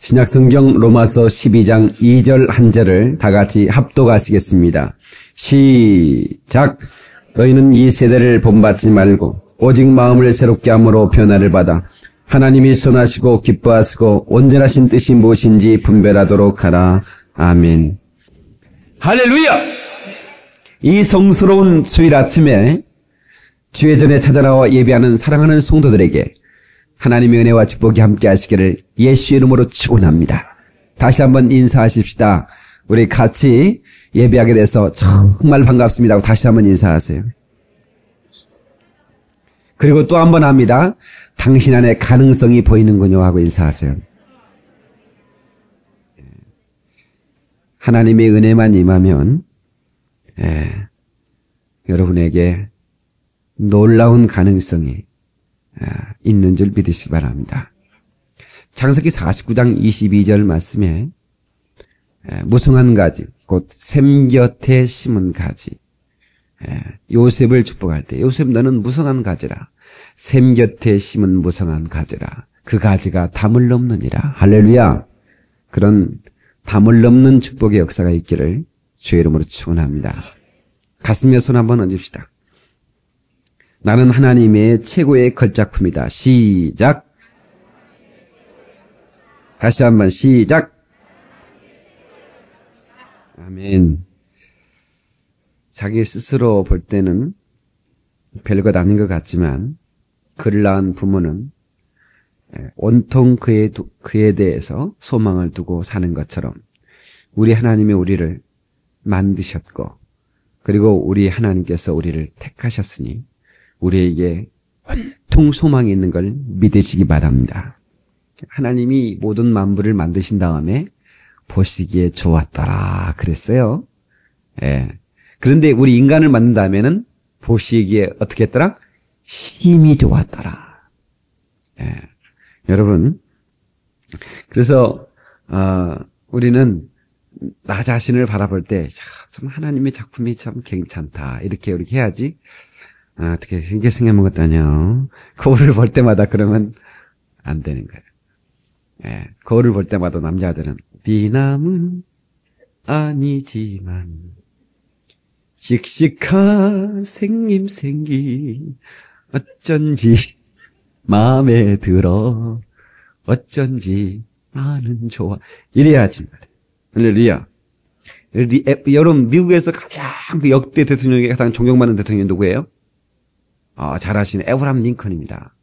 신약성경 로마서 12장 2절 한 절을 다 같이 합독하시겠습니다. 시작. 너희는 이 세대를 본받지 말고 오직 마음을 새롭게 함으로 변화를 받아 하나님이 선하시고 기뻐하시고 온전하신 뜻이 무엇인지 분별하도록 하라. 아멘. 할렐루야! 이 성스러운 주일 아침에 주의 전에 찾아나와 예배하는 사랑하는 성도들에게 하나님의 은혜와 축복이 함께 하시기를 예수의 이름으로 축원합니다. 다시 한번 인사하십시다. 우리 같이 예배하게 돼서 정말 반갑습니다 하고 다시 한번 인사하세요. 그리고 또 한번 합니다. 당신 안에 가능성이 보이는군요 하고 인사하세요. 하나님의 은혜만 임하면 여러분에게 놀라운 가능성이 있는 줄 믿으시기 바랍니다. 창세기 49장 22절 말씀에 무성한 가지, 곧 샘 곁에 심은 가지, 요셉을 축복할 때 요셉 너는 무성한 가지라, 샘 곁에 심은 무성한 가지라, 그 가지가 담을 넘느니라. 할렐루야. 그런 담을 넘는 축복의 역사가 있기를 주의 이름으로 축원합니다. 가슴에 손 한번 얹읍시다. 나는 하나님의 최고의 걸작품이다. 시작. 다시 한번 시작. 아멘. 자기 스스로 볼 때는 별것 아닌 것 같지만 그를 낳은 부모는 온통 그에 대해서 소망을 두고 사는 것처럼 우리 하나님이 우리를 만드셨고 그리고 우리 하나님께서 우리를 택하셨으니 우리에게 온통 소망이 있는 걸 믿으시기 바랍니다. 하나님이 모든 만물을 만드신 다음에 보시기에 좋았더라 그랬어요. 그런데 우리 인간을 만든 다음에는 보시기에 어떻게 했더라? 심히 좋았더라. 여러분, 그래서 우리는 나 자신을 바라볼 때 참 하나님의 작품이 참 괜찮다 이렇게 해야지. 어떻게 이게 생각한 것도 아니야. 거울을 볼 때마다 그러면 안 되는 거예요. 거울을 볼 때마다 남자들은 네 남은 아니지만 씩씩한 생김생기 어쩐지 마음에 들어 어쩐지 나는 좋아 이래야지 말이에요. 할렐루야. 여러분 미국에서 가장 역대 대통령이 가장 존경받는 대통령이 누구예요? 잘 아시는 에브라함 링컨입니다.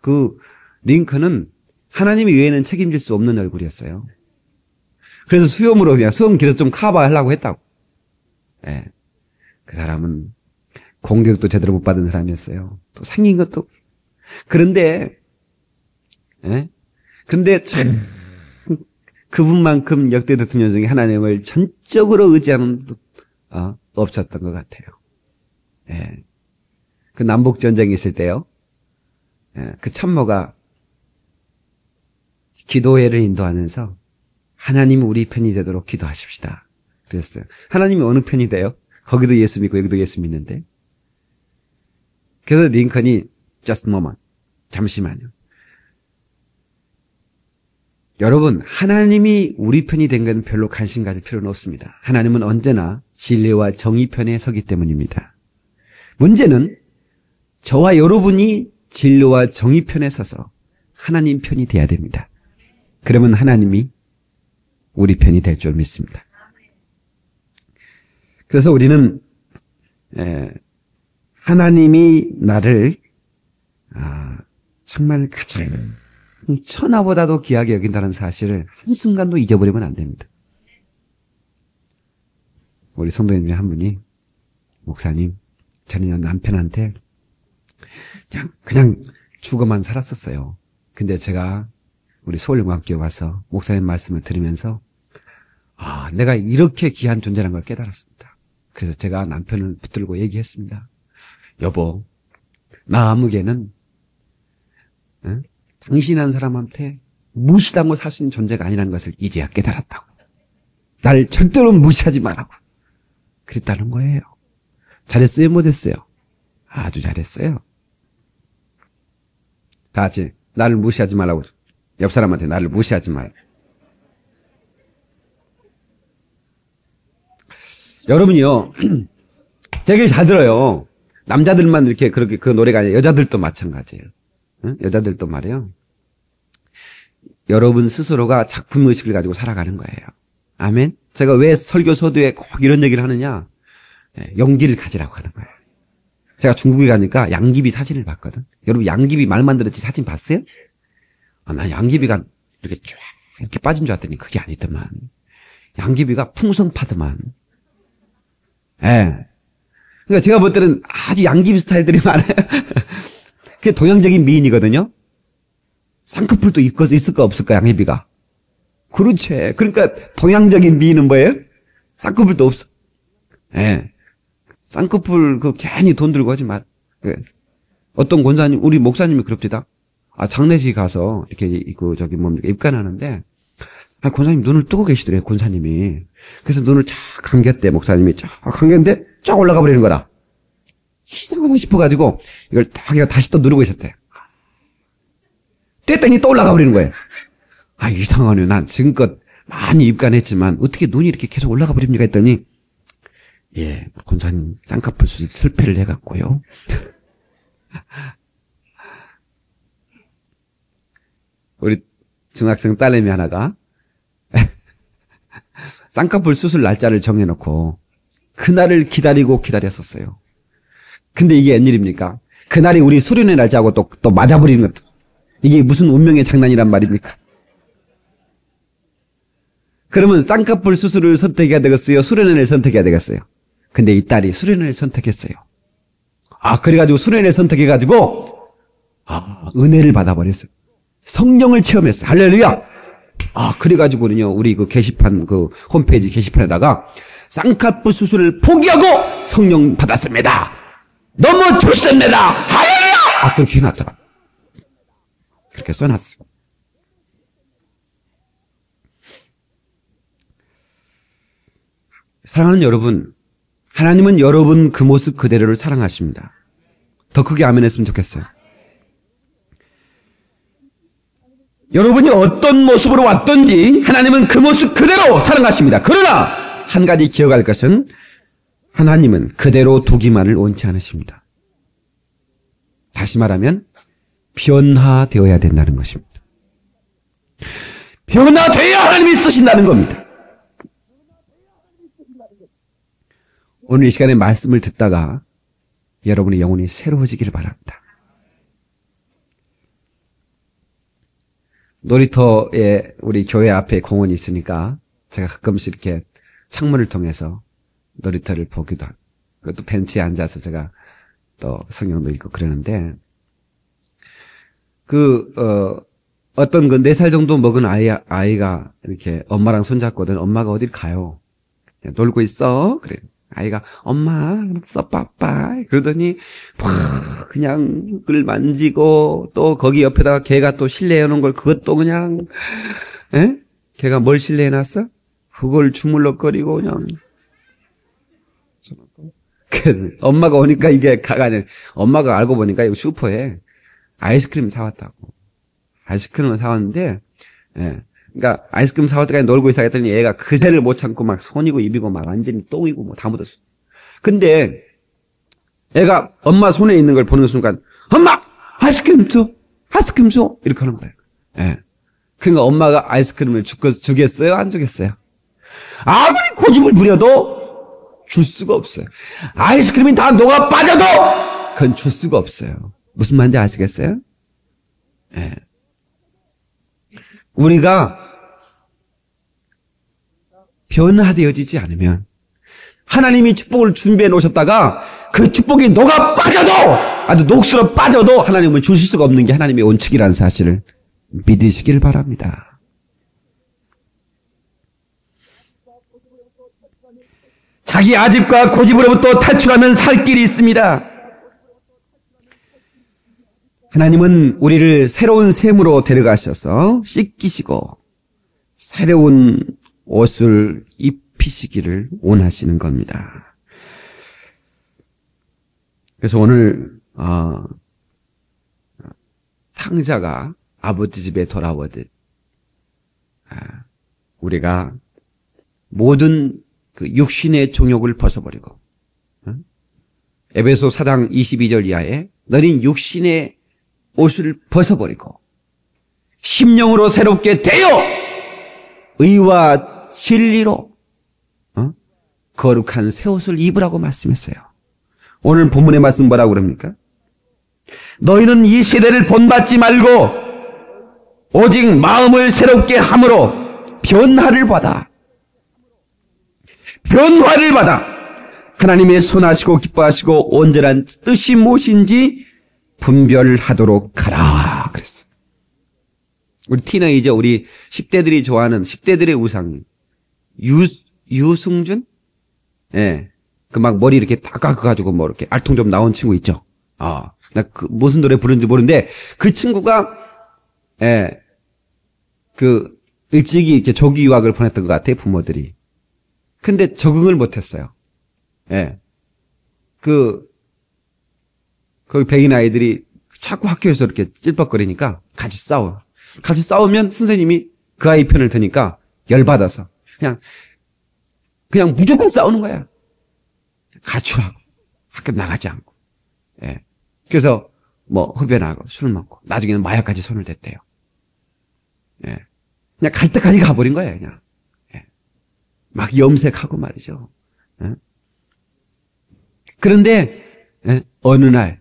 그 링컨은 하나님 외에는 책임질 수 없는 얼굴이었어요. 그래서 수염으로 그냥 수염 길어서 좀 커버하려고 했다고. 그 사람은 공격도 제대로 못 받은 사람이었어요. 또 생긴 것도. 그런데 그분만큼 역대 대통령 중에 하나님을 전적으로 의지하는 없었던 것 같아요. 그 남북 전쟁이 있을 때요. 그 참모가 기도회를 인도하면서 하나님 우리 편이 되도록 기도하십시다. 그랬어요. 하나님이 어느 편이 돼요? 거기도 예수 믿고 여기도 예수 믿는데. 그래서 링컨이 just a moment. 잠시만요. 여러분, 하나님이 우리 편이 된 건 별로 관심 가질 필요는 없습니다. 하나님은 언제나 진리와 정의 편에 서기 때문입니다. 문제는 저와 여러분이 진리와 정의 편에 서서 하나님 편이 돼야 됩니다. 그러면 하나님이 우리 편이 될 줄 믿습니다. 그래서 우리는 하나님이 나를 정말 가장 천하보다도 귀하게 여긴다는 사실을 한순간도 잊어버리면 안 됩니다. 우리 성도님 중에 한 분이 목사님 저는 남편한테 그냥 죽어만 살았었어요. 근데 제가 우리 서울영광교회 와서 목사님 말씀을 들으면서 내가 이렇게 귀한 존재라는 걸 깨달았습니다. 그래서 제가 남편을 붙들고 얘기했습니다. 여보, 나 아무개는 당신이라는 사람한테 무시당하고 살 수 있는 존재가 아니라는 것을 이제야 깨달았다고. 날 절대로 무시하지 말라고. 그랬다는 거예요. 잘했어요? 못했어요? 아주 잘했어요. 다 같이 나를 무시하지 말라고. 옆 사람한테 나를 무시하지 말. 여러분이요, 되게 잘 들어요. 남자들만 이렇게 그렇게 그 노래가 아니라 여자들도 마찬가지예요. 응? 여자들도 말이에요. 여러분 스스로가 작품의식을 가지고 살아가는 거예요. 아멘? 제가 왜 설교 서두에 꼭 이런 얘기를 하느냐? 용기를 가지라고 하는 거예요. 제가 중국에 가니까 양귀비 사진을 봤거든. 여러분 양귀비 말만 들었지 사진 봤어요? 난 양귀비가 이렇게 쫙 이렇게 빠진 줄 알았더니 그게 아니더만. 양귀비가 풍성파더만. 예. 그러니까 제가 볼 때는 아주 양귀비 스타일들이 많아요. 그게 동양적인 미인이거든요. 쌍꺼풀도 있을까 없을까 양귀비가. 그렇지. 그러니까 동양적인 미인은 뭐예요? 쌍꺼풀도 없어. 예. 쌍꺼풀 괜히 돈 들고 하지 마. 어떤 권사님, 우리 목사님이 그럽디다. 장례식 가서 이렇게 입관하는데 권사님 눈을 뜨고 계시더래요. 권사님이. 그래서 눈을 쫙 감겼대. 목사님이 쫙 감겼는데 쫙 올라가 버리는 거다. 이상하고 싶어가지고 이걸 딱 다시 또 누르고 있었대. 뗐더니 또 올라가 버리는 거예요. 이상하네요. 난 지금껏 많이 입관했지만 어떻게 눈이 이렇게 계속 올라가 버립니까 했더니 권사님 쌍꺼풀 수술 실패를 해갖고요. 우리 중학생 딸내미 하나가 쌍꺼풀 수술 날짜를 정해놓고 그날을 기다렸었어요. 근데 이게 웬일입니까? 그날이 우리 수련회 날짜하고 또 맞아버리는 것. 이게 무슨 운명의 장난이란 말입니까? 그러면 쌍꺼풀 수술을 선택해야 되겠어요? 수련회를 선택해야 되겠어요? 근데 이 딸이 수련회를 선택했어요. 그래가지고 수련회를 선택해가지고 은혜를 받아버렸어요. 성령을 체험했어요. 할렐루야! 그래가지고는요, 우리 게시판, 홈페이지 게시판에다가 쌍꺼풀 수술을 포기하고 성령 받았습니다. 너무 좋습니다. 할렐루야! 그렇게 해놨더라. 그렇게 써놨어요. 사랑하는 여러분, 하나님은 여러분 그 모습 그대로를 사랑하십니다. 더 크게 아멘 했으면 좋겠어요. 여러분이 어떤 모습으로 왔든지 하나님은 그 모습 그대로 사랑하십니다. 그러나 한 가지 기억할 것은 하나님은 그대로 두기만을 원치 않으십니다. 다시 말하면 변화되어야 된다는 것입니다. 변화되어야 하나님이 쓰신다는 겁니다. 오늘 이 시간에 말씀을 듣다가 여러분의 영혼이 새로워지기를 바랍니다. 놀이터에 우리 교회 앞에 공원이 있으니까 제가 가끔씩 이렇게 창문을 통해서 놀이터를 보기도 하고 또 벤치에 앉아서 제가 또 성경도 읽고 그러는데 어떤 4살 정도 먹은 아이가 이렇게 엄마랑 손잡거든. 엄마가 어딜 가요. 놀고 있어. 그래. 아이가 엄마 빠빠 그러더니 막 그냥 그걸 만지고 또 거기 옆에다가 걔가 또 실내해 놓은 걸 그것도 그냥 걔가 뭘 실내해 놨어? 그걸 주물럭거리고 그냥 엄마가 오니까 이게 가가냐 엄마가 알고 보니까 이거 슈퍼에 아이스크림 사왔다고. 아이스크림을 사왔는데 그러니까 아이스크림 사올 때까지 놀고 있어 했더니 얘가 그새를 못 참고 막 손이고 입이고 막 완전히 똥이고 뭐 다 묻었어. 근데 애가 엄마 손에 있는 걸 보는 순간 엄마 아이스크림 줘 이렇게 하는 거예요. 그러니까 엄마가 아이스크림을 주겠어요 안 주겠어요? 아무리 고집을 부려도 줄 수가 없어요. 아이스크림이 다 녹아 빠져도 그건 줄 수가 없어요. 무슨 말인지 아시겠어요? 우리가 변화되어지지 않으면 하나님이 축복을 준비해 놓으셨다가 그 축복이 녹아 빠져도 아주 녹슬어 빠져도 하나님은 주실 수가 없는 게 하나님의 원칙이라는 사실을 믿으시길 바랍니다. 자기 아집과 고집으로부터 탈출하면 살 길이 있습니다. 하나님은 우리를 새로운 셈으로 데려가셔서 씻기시고 새로운 옷을 입히시기를 원하시는 겁니다. 그래서 오늘 탕자가 아버지 집에 돌아오듯 우리가 모든 그 육신의 종욕을 벗어버리고, 에베소 4장 22절 이하에 너는 육신의 옷을 벗어버리고 심령으로 새롭게 되어 의와 진리로 거룩한 새 옷을 입으라고 말씀했어요. 오늘 본문의 말씀 뭐라고 그럽니까? 너희는 이 세대를 본받지 말고 오직 마음을 새롭게 함으로 변화를 받아 하나님의 선하시고 기뻐하시고 온전한 뜻이 무엇인지 분별하도록 하라 그랬어요. 우리 티네이저, 우리 10대들이 좋아하는 10대들의 우상 유승준? 예. 그 막 머리 이렇게 딱 깎아가지고 뭐 이렇게 알통 좀 나온 친구 있죠. 나 그 무슨 노래 부르는지 모르는데 그 친구가 일찍이 이렇게 조기 유학을 보냈던 것 같아요, 부모들이. 근데 적응을 못했어요. 예. 거기 백인 아이들이 자꾸 학교에서 이렇게 찔뻑거리니까 같이 싸워. 같이 싸우면 선생님이 그 아이 편을 드니까 열받아서 그냥 무조건 싸우는 거야. 가출하고 학교 나가지 않고. 예. 그래서 뭐 흡연하고 술 먹고 나중에는 마약까지 손을 댔대요. 예. 그냥 갈 때까지 가버린 거예요, 그냥. 예. 막 염색하고 말이죠. 예. 그런데 어느 날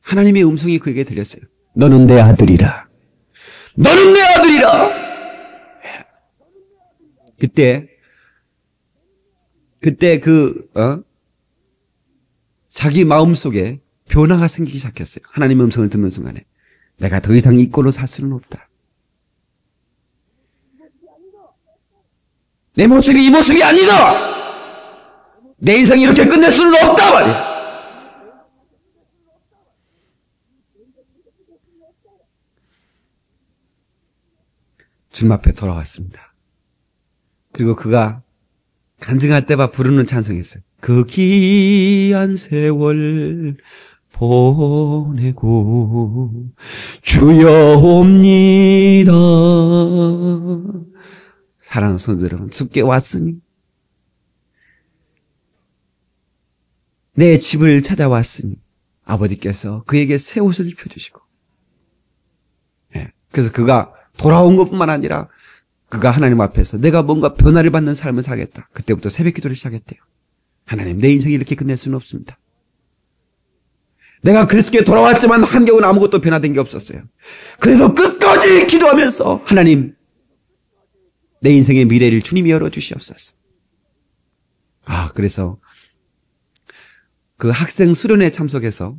하나님의 음성이 그에게 들렸어요. 너는 내 아들이라. 너는 내 아들이라. 그때 자기 마음속에 변화가 생기기 시작했어요. 하나님의 음성을 듣는 순간에 내가 더 이상 이 꼴로 살 수는 없다. 내 모습이 이 모습이 아니다. 내 인생 이렇게 끝낼 수는 없다 말이야. 주님 앞에 돌아왔습니다. 그리고 그가 간증할 때마다 부르는 찬송이 있어요. 그 귀한 세월 보내고 주여 옵니다. 사랑하는 성도 여러분, 주께 왔으니 내 집을 찾아왔으니 아버지께서 그에게 새 옷을 입혀주시고, 그래서 그가 돌아온 것뿐만 아니라 그가 하나님 앞에서 내가 뭔가 변화를 받는 삶을 살겠다. 그때부터 새벽 기도를 시작했대요. 하나님, 내 인생이 이렇게 끝낼 수는 없습니다. 내가 그리스도께 돌아왔지만 한경은 아무것도 변화된 게 없었어요. 그래서 끝까지 기도하면서 하나님, 내 인생의 미래를 주님이 열어주시옵소서. 그래서 그 학생 수련회에 참석해서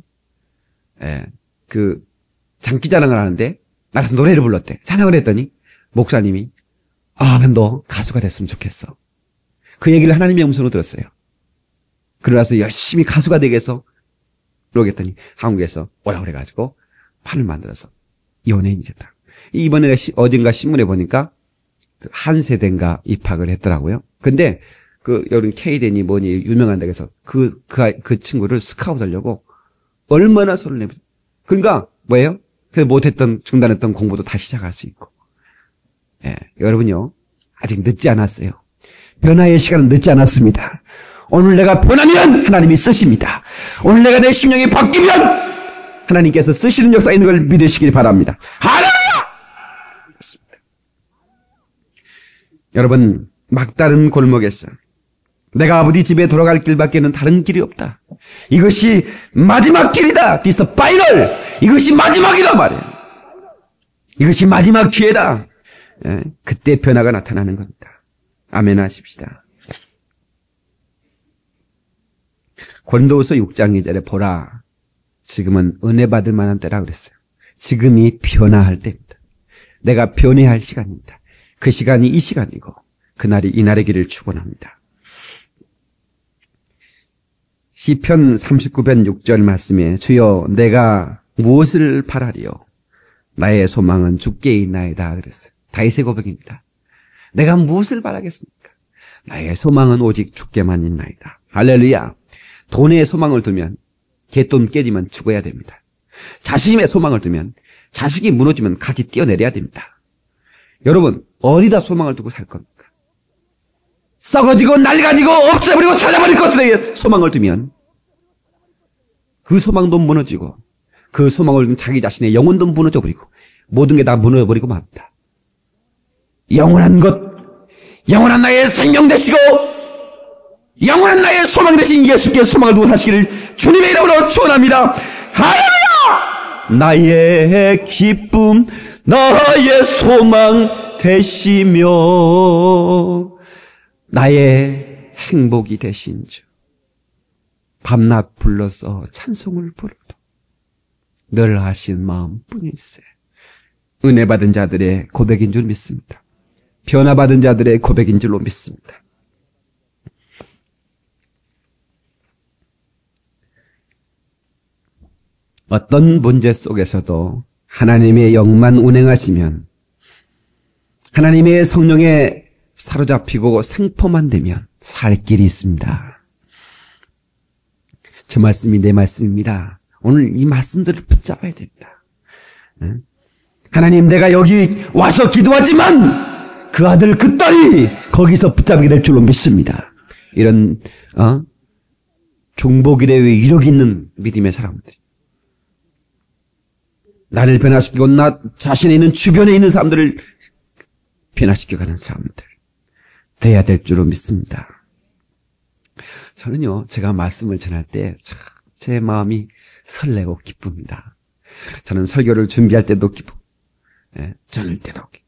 그 장기자랑을 하는데 나가서 노래를 불렀대. 찬양을 했더니 목사님이 너 가수가 됐으면 좋겠어. 그 얘기를 하나님의 음성으로 들었어요. 그러나서 열심히 가수가 되겠어. 그러겠더니 한국에서 오라고 그래가지고 판을 만들어서 연예인이 됐다. 이번에 어젠가 신문에 보니까 한세대인가 입학을 했더라고요. 근데 여름 K대니 뭐니 유명한 데에서 그 친구를 스카우트하려고 얼마나 손을 내면. 그러니까 뭐예요? 그래서 못했던 중단했던 공부도 다시 시작할 수 있고. 여러분요, 아직 늦지 않았어요. 변화의 시간은 늦지 않았습니다. 오늘 내가 변하면 하나님이 쓰십니다. 오늘 내가 내 심령이 바뀌면 하나님께서 쓰시는 역사가 있는 걸 믿으시길 바랍니다. 할렐루야! 여러분, 막다른 골목에서 내가 아버지 집에 돌아갈 길밖에는 다른 길이 없다. 이것이 마지막 길이다. This is final. 이것이 마지막이다 말이에요. 이것이 마지막 기회다. 그때 변화가 나타나는 겁니다. 아멘 하십시다. 고린도후서 6장 2절에 보라, 지금은 은혜 받을 만한 때라 그랬어요. 지금이 변화할 때입니다. 내가 변해야 할 시간입니다. 그 시간이 이 시간이고 그날이 이날의 길을 축원합니다. 시편 39편 6절 말씀에 주여 내가 무엇을 바라리요? 나의 소망은 주께 있나이다 그랬어요. 다윗의 고백입니다. 내가 무엇을 바라겠습니까? 나의 소망은 오직 주께만 있나이다. 할렐루야. 돈에 소망을 두면 갯돈 깨지면 죽어야 됩니다. 자식임에 소망을 두면 자식이 무너지면 같이 뛰어내려야 됩니다. 여러분, 어디다 소망을 두고 살 겁니까? 썩어지고 낡아지고 없애버리고 살려버릴 것들에게 소망을 두면 그 소망도 무너지고 그 소망을 둔 자기 자신의 영혼도 무너져버리고 모든 게 다 무너져버리고 맙니다. 영원한 것, 영원한 나의 생명 되시고 영원한 나의 소망 되신 예수께 소망을 두고 사시기를 주님의 이름으로 축원합니다. 할렐루야! 나의 기쁨, 나의 소망 되시며 나의 행복이 되신 주. 밤낮 불러서 찬송을 부르도 늘 하신 마음뿐일세. 은혜 받은 자들의 고백인 줄 믿습니다. 변화받은 자들의 고백인 줄로 믿습니다. 어떤 문제 속에서도 하나님의 영만 운행하시면 하나님의 성령에 사로잡히고 생포만 되면 살 길이 있습니다. 저 말씀이 내 말씀입니다. 오늘 이 말씀들을 붙잡아야 됩니다. 하나님, 내가 여기 와서 기도하지만 그 아들 그 딸이 거기서 붙잡게 될 줄로 믿습니다. 이런 중보기도의 이력이 있는 믿음의 사람들, 나를 변화시키고 나 자신에 있는 주변에 있는 사람들을 변화시켜가는 사람들 돼야 될 줄로 믿습니다. 저는요, 제가 말씀을 전할 때 제 마음이 설레고 기쁩니다. 저는 설교를 준비할 때도 기쁘고 전할 때도 기쁘고.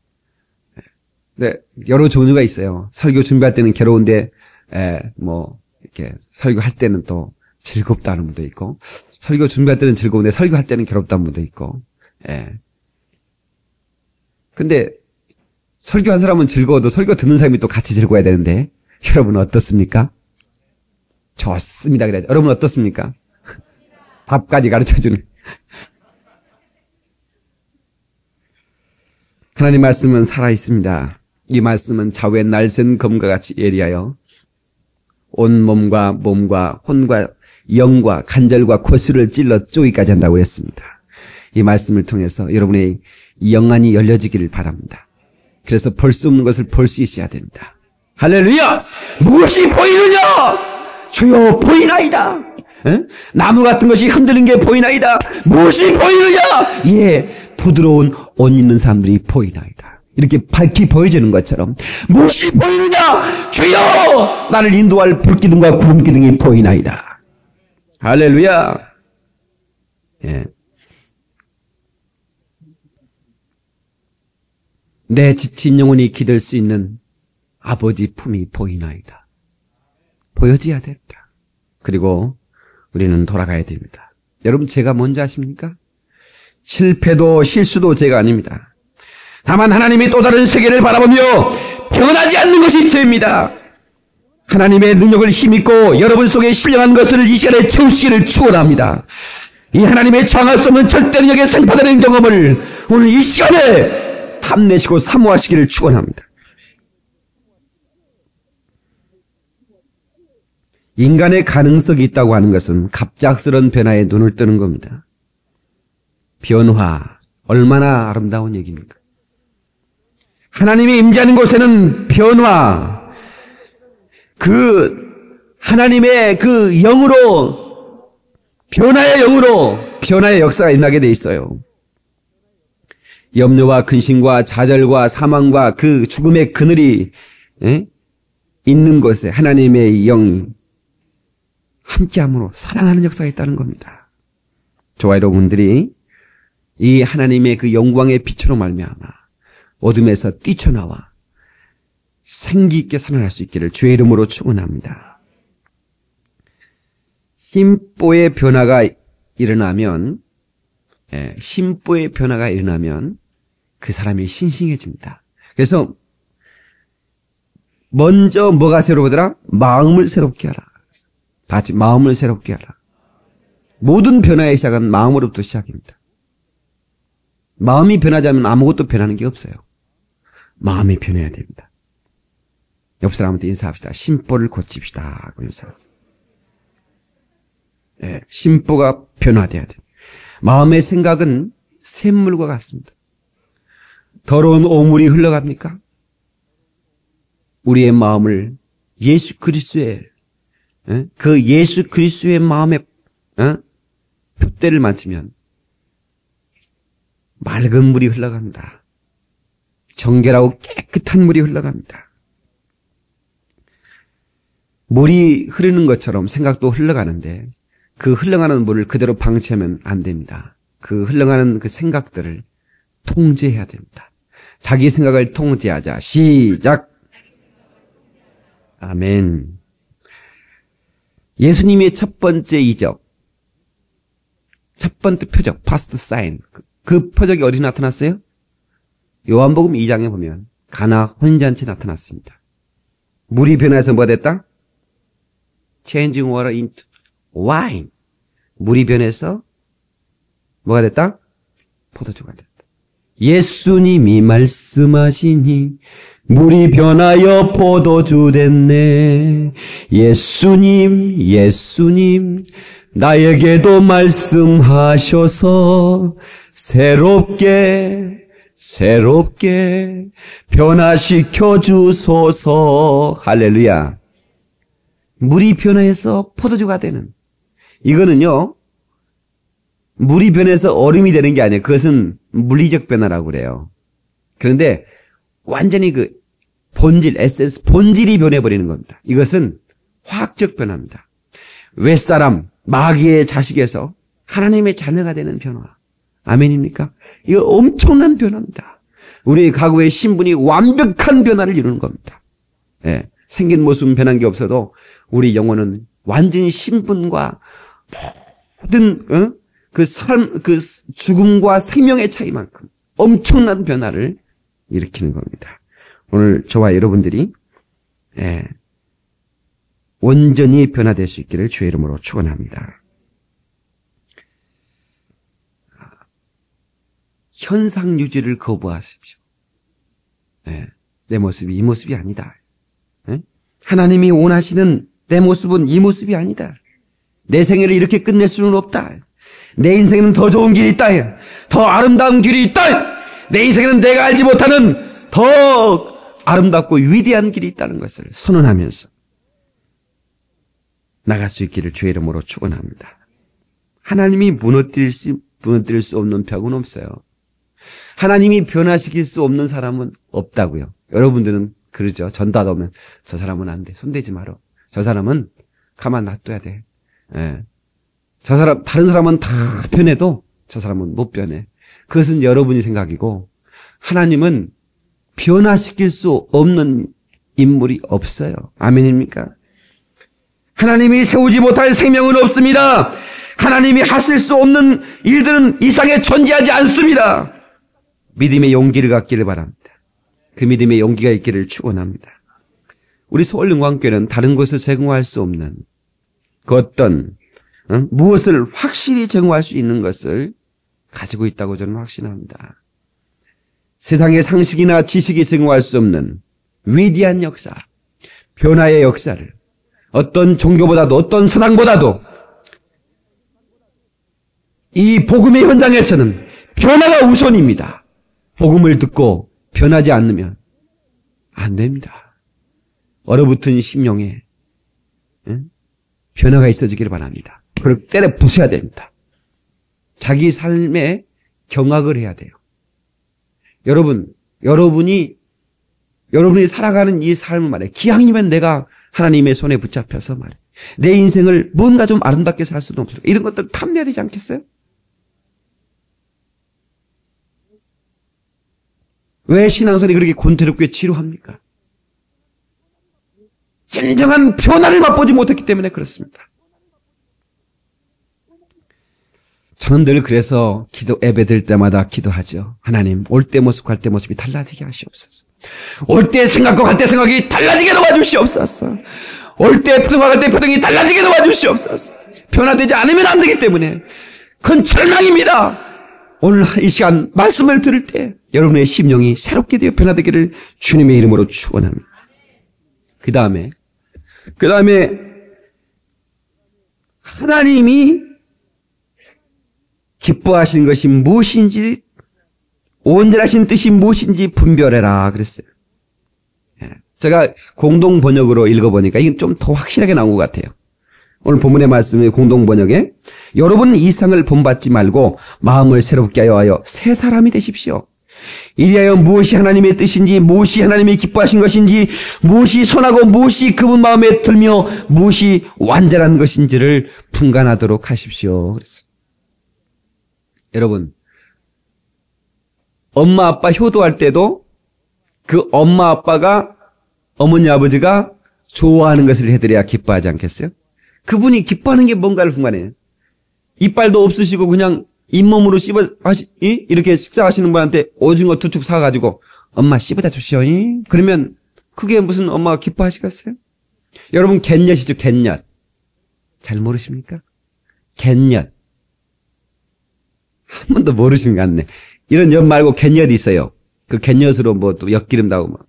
네, 여러 종류가 있어요. 설교 준비할 때는 괴로운데 이렇게 설교할 때는 또 즐겁다는 분도 있고, 설교 준비할 때는 즐거운데 설교할 때는 괴롭다는 분도 있고. 근데 설교한 사람은 즐거워도 설교 듣는 사람이 또 같이 즐거워야 되는데 여러분은 어떻습니까? 좋습니다. 그래야죠. 여러분 어떻습니까? 답까지 가르쳐주는. 하나님 말씀은 살아있습니다. 이 말씀은 좌우의 날쌘 검과 같이 예리하여 온 몸과 혼과 영과 간절과 고수를 찔러 쪼기까지 한다고 했습니다. 이 말씀을 통해서 여러분의 영안이 열려지기를 바랍니다. 그래서 볼 수 없는 것을 볼 수 있어야 됩니다. 할렐루야! 무엇이 보이느냐? 주여 보이나이다. 나무 같은 것이 흔드는 게 보이나이다. 무엇이 보이느냐? 예, 부드러운 옷 입는 사람들이 보이나이다. 이렇게 밝히 보여지는 것처럼 무엇이 보이느냐? 주여! 나를 인도할 불기둥과 구름기둥이 보이나이다. 할렐루야! 예. 내 지친 영혼이 기댈 수 있는 아버지 품이 보이나이다. 보여져야 됩니다. 그리고 우리는 돌아가야 됩니다. 여러분, 제가 뭔지 아십니까? 실패도 실수도 제가 아닙니다. 다만 하나님이 또 다른 세계를 바라보며 변하지 않는 것이 죄입니다. 하나님의 능력을 힘입고 여러분 속에 신령한 것을 이 시간에 채우시기를 축원합니다. 이 하나님의 장할 수 없는 절대 능력에 생파되는 경험을 오늘 이 시간에 탐내시고 사모하시기를 축원합니다. 인간의 가능성이 있다고 하는 것은 갑작스러운 변화에 눈을 뜨는 겁니다. 변화, 얼마나 아름다운 얘기입니까? 하나님이 임재하는 곳에는 변화, 하나님의 그 영으로, 변화의 영으로 변화의 역사가 일어나게 돼 있어요. 염려와 근심과 좌절과 사망과 그 죽음의 그늘이 있는 곳에 하나님의 영이 함께함으로 살아나는 역사가 있다는 겁니다. 저와 여러분들이 이 하나님의 그 영광의 빛으로 말미암아 어둠에서 뛰쳐나와 생기 있게 살아날 수 있기를 주의 이름으로 축원합니다. 심보의 변화가 일어나면 그 사람이 신싱해집니다. 그래서 먼저 뭐가 새로우더라? 마음을 새롭게 하라. 다 같이 마음을 새롭게 하라. 모든 변화의 시작은 마음으로부터 시작입니다. 마음이 변하지 않으면 아무것도 변하는 게 없어요. 마음이 변해야 됩니다. 옆 사람한테 인사합시다. 심보를 고칩시다 하고 인사하세요. 심보가 변화돼야 돼요. 마음의 생각은 샘물과 같습니다. 더러운 오물이 흘러갑니까? 우리의 마음을 예수 그리스도의 그 예수 그리스도의 마음에 푯대를 맞추면 맑은 물이 흘러갑니다. 정결하고 깨끗한 물이 흘러갑니다. 물이 흐르는 것처럼 생각도 흘러가는데 그 흘러가는 물을 그대로 방치하면 안 됩니다. 그 흘러가는 그 생각들을 통제해야 됩니다. 자기 생각을 통제하자. 시작. 아멘. 예수님의 첫 번째 이적, 첫 번째 표적, 파스트 사인. 그 표적이 어디 나타났어요? 요한복음 2장에 보면 가나 혼인잔치에 나타났습니다. 물이 변해서 뭐가 됐다? Changing water into wine. 물이 변해서 뭐가 됐다? 포도주가 됐다. 예수님이 말씀하시니 물이 변하여 포도주 됐네. 예수님 나에게도 말씀하셔서 새롭게 변화시켜 주소서. 할렐루야. 물이 변해서 포도주가 되는, 이거는요 물이 변해서 얼음이 되는 게 아니에요. 그것은 물리적 변화라고 그래요. 그런데 완전히 그 본질, 에센스, 본질이 변해버리는 겁니다. 이것은 화학적 변화입니다. 윗사람, 마귀의 자식에서 하나님의 자녀가 되는 변화. 아멘입니까? 이거 엄청난 변화입니다. 우리 과거의 신분이 완벽한 변화를 이루는 겁니다. 예, 생긴 모습은 변한 게 없어도 우리 영혼은 완전히 신분과 모든 그 죽음과 생명의 차이만큼 엄청난 변화를 일으키는 겁니다. 오늘 저와 여러분들이 온전히 변화될 수 있기를 주의 이름으로 축원합니다. 현상 유지를 거부하십시오. 내 모습이 이 모습이 아니다. 하나님이 원하시는 내 모습은 이 모습이 아니다. 내 생애를 이렇게 끝낼 수는 없다. 내 인생에는 더 좋은 길이 있다. 더 아름다운 길이 있다. 내 인생에는 내가 알지 못하는 더 아름답고 위대한 길이 있다는 것을 선언하면서 나갈 수 있기를 주의 이름으로 축원합니다. 하나님이 무너뜨릴 수 없는 벽은 없어요. 하나님이 변화시킬 수 없는 사람은 없다고요. 여러분들은 그러죠. 전도하다 오면 저 사람은 안 돼. 손대지 마라. 저 사람은 가만 놔둬야 돼. 저 사람, 다른 사람은 다 변해도 저 사람은 못 변해. 그것은 여러분이 생각이고 하나님은 변화시킬 수 없는 인물이 없어요. 아멘입니까? 하나님이 세우지 못할 생명은 없습니다. 하나님이 하실 수 없는 일들은 이 세상에 존재하지 않습니다. 믿음의 용기를 갖기를 바랍니다. 그 믿음의 용기가 있기를 축원합니다. 우리 서울영광교회는 다른 곳을 제공할 수 없는 그 어떤 무엇을 확실히 제공할 수 있는 것을 가지고 있다고 저는 확신합니다. 세상의 상식이나 지식이 제공할 수 없는 위대한 역사, 변화의 역사를 어떤 종교보다도 어떤 사상보다도 이 복음의 현장에서는 변화가 우선입니다. 복음을 듣고 변하지 않으면 안 됩니다. 얼어붙은 심령에 변화가 있어지기를 바랍니다. 그걸 때려 부숴야 됩니다. 자기 삶에 경악을 해야 돼요. 여러분이 살아가는 이 삶을 말해. 기왕이면 내가 하나님의 손에 붙잡혀서 말해. 내 인생을 뭔가 좀 아름답게 살 수는 없어요. 이런 것들 탐내야 되지 않겠어요? 왜 신앙생활이 그렇게 곤태롭게 지루합니까? 진정한 변화를 맛보지 못했기 때문에 그렇습니다. 저는 늘 그래서 예배 드릴 때마다 기도하죠. 하나님, 올 때 모습 갈 때 모습이 달라지게 하시옵소서. 올 때 생각과 갈 때 생각이 달라지게 도와주시옵소서. 올 때 표정과 갈 때 표정이 달라지게 도와주시옵소서. 변화되지 않으면 안 되기 때문에 그건 절망입니다. 오늘 이 시간 말씀을 들을 때 여러분의 심령이 새롭게 되어 변화되기를 주님의 이름으로 축원합니다. 그 다음에 하나님이 기뻐하시는 것이 무엇인지, 온전하신 뜻이 무엇인지 분별해라 그랬어요. 제가 공동 번역으로 읽어보니까 이게 좀 더 확실하게 나온 것 같아요. 오늘 본문의 말씀이 공동 번역에 여러분 이상을 본받지 말고 마음을 새롭게 하여 새 사람이 되십시오. 이리하여 무엇이 하나님의 뜻인지, 무엇이 하나님이 기뻐하신 것인지, 무엇이 선하고 무엇이 그분 마음에 들며 무엇이 완전한 것인지를 분간하도록 하십시오. 그랬어요. 여러분, 엄마 아빠 효도할 때도 그 엄마 아빠가 어머니 아버지가 좋아하는 것을 해드려야 기뻐하지 않겠어요? 그분이 기뻐하는 게 뭔가를 분간해요. 이빨도 없으시고 그냥 잇몸으로 이렇게 식사하시는 분한테 오징어 두 축 사가지고 엄마 씹어다 주시오. 그러면 그게 무슨 엄마가 기뻐하시겠어요? 여러분 갯엿이죠, 갯엿. 잘 모르십니까? 갯엿. 한 번도 모르시는 것 같네. 이런 엿 말고 갯엿이 있어요. 그 갯엿으로 뭐 또 엿기름 나오고 막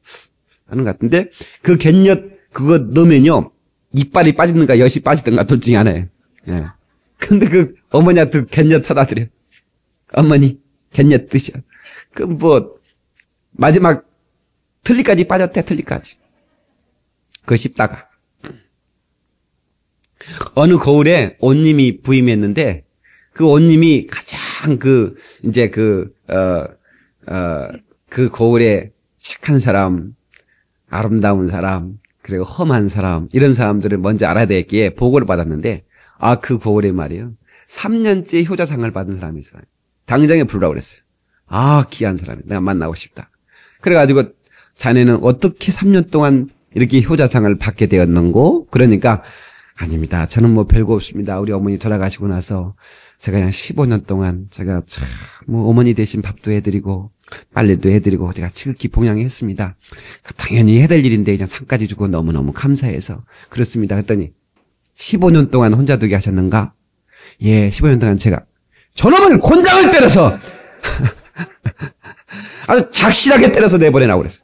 하는 것 같은데 그 갯엿 그거 넣으면요 이빨이 빠지든가 엿이 빠지든가 둘 중에 하나예요. 예. 근데 그 어머니한테 갯엿 사다 드려. 어머니 갯엿 드셔. 그럼 뭐 마지막 틀니까지 빠졌대. 틀니까지. 그거 씹다가 어느 거울에 옷님이 부임했는데 그 옷님이 가장 그 거울에 착한 사람, 아름다운 사람, 그리고 험한 사람, 이런 사람들을 먼저 알아야 되겠기에 보고를 받았는데, 그 거울에 말이에요. 3년째 효자상을 받은 사람이 있어요. 당장에 부르라고 그랬어요. 귀한 사람이 내가 만나고 싶다. 그래가지고 자네는 어떻게 3년 동안 이렇게 효자상을 받게 되었는고? 그러니까, 아닙니다. 저는 뭐 별거 없습니다. 우리 어머니 돌아가시고 나서 제가 그냥 15년 동안 제가 어머니 대신 밥도 해드리고 빨래도 해드리고 제가 지극히 봉양했습니다. 당연히 해야 될 일인데 그냥 상까지 주고 너무너무 감사해서 그렇습니다. 그랬더니 15년 동안 혼자 두게 하셨는가? 예, 15년 동안 제가 저놈을 곤장을 때려서 아주 작실하게 때려서 내보내라고 그랬어요.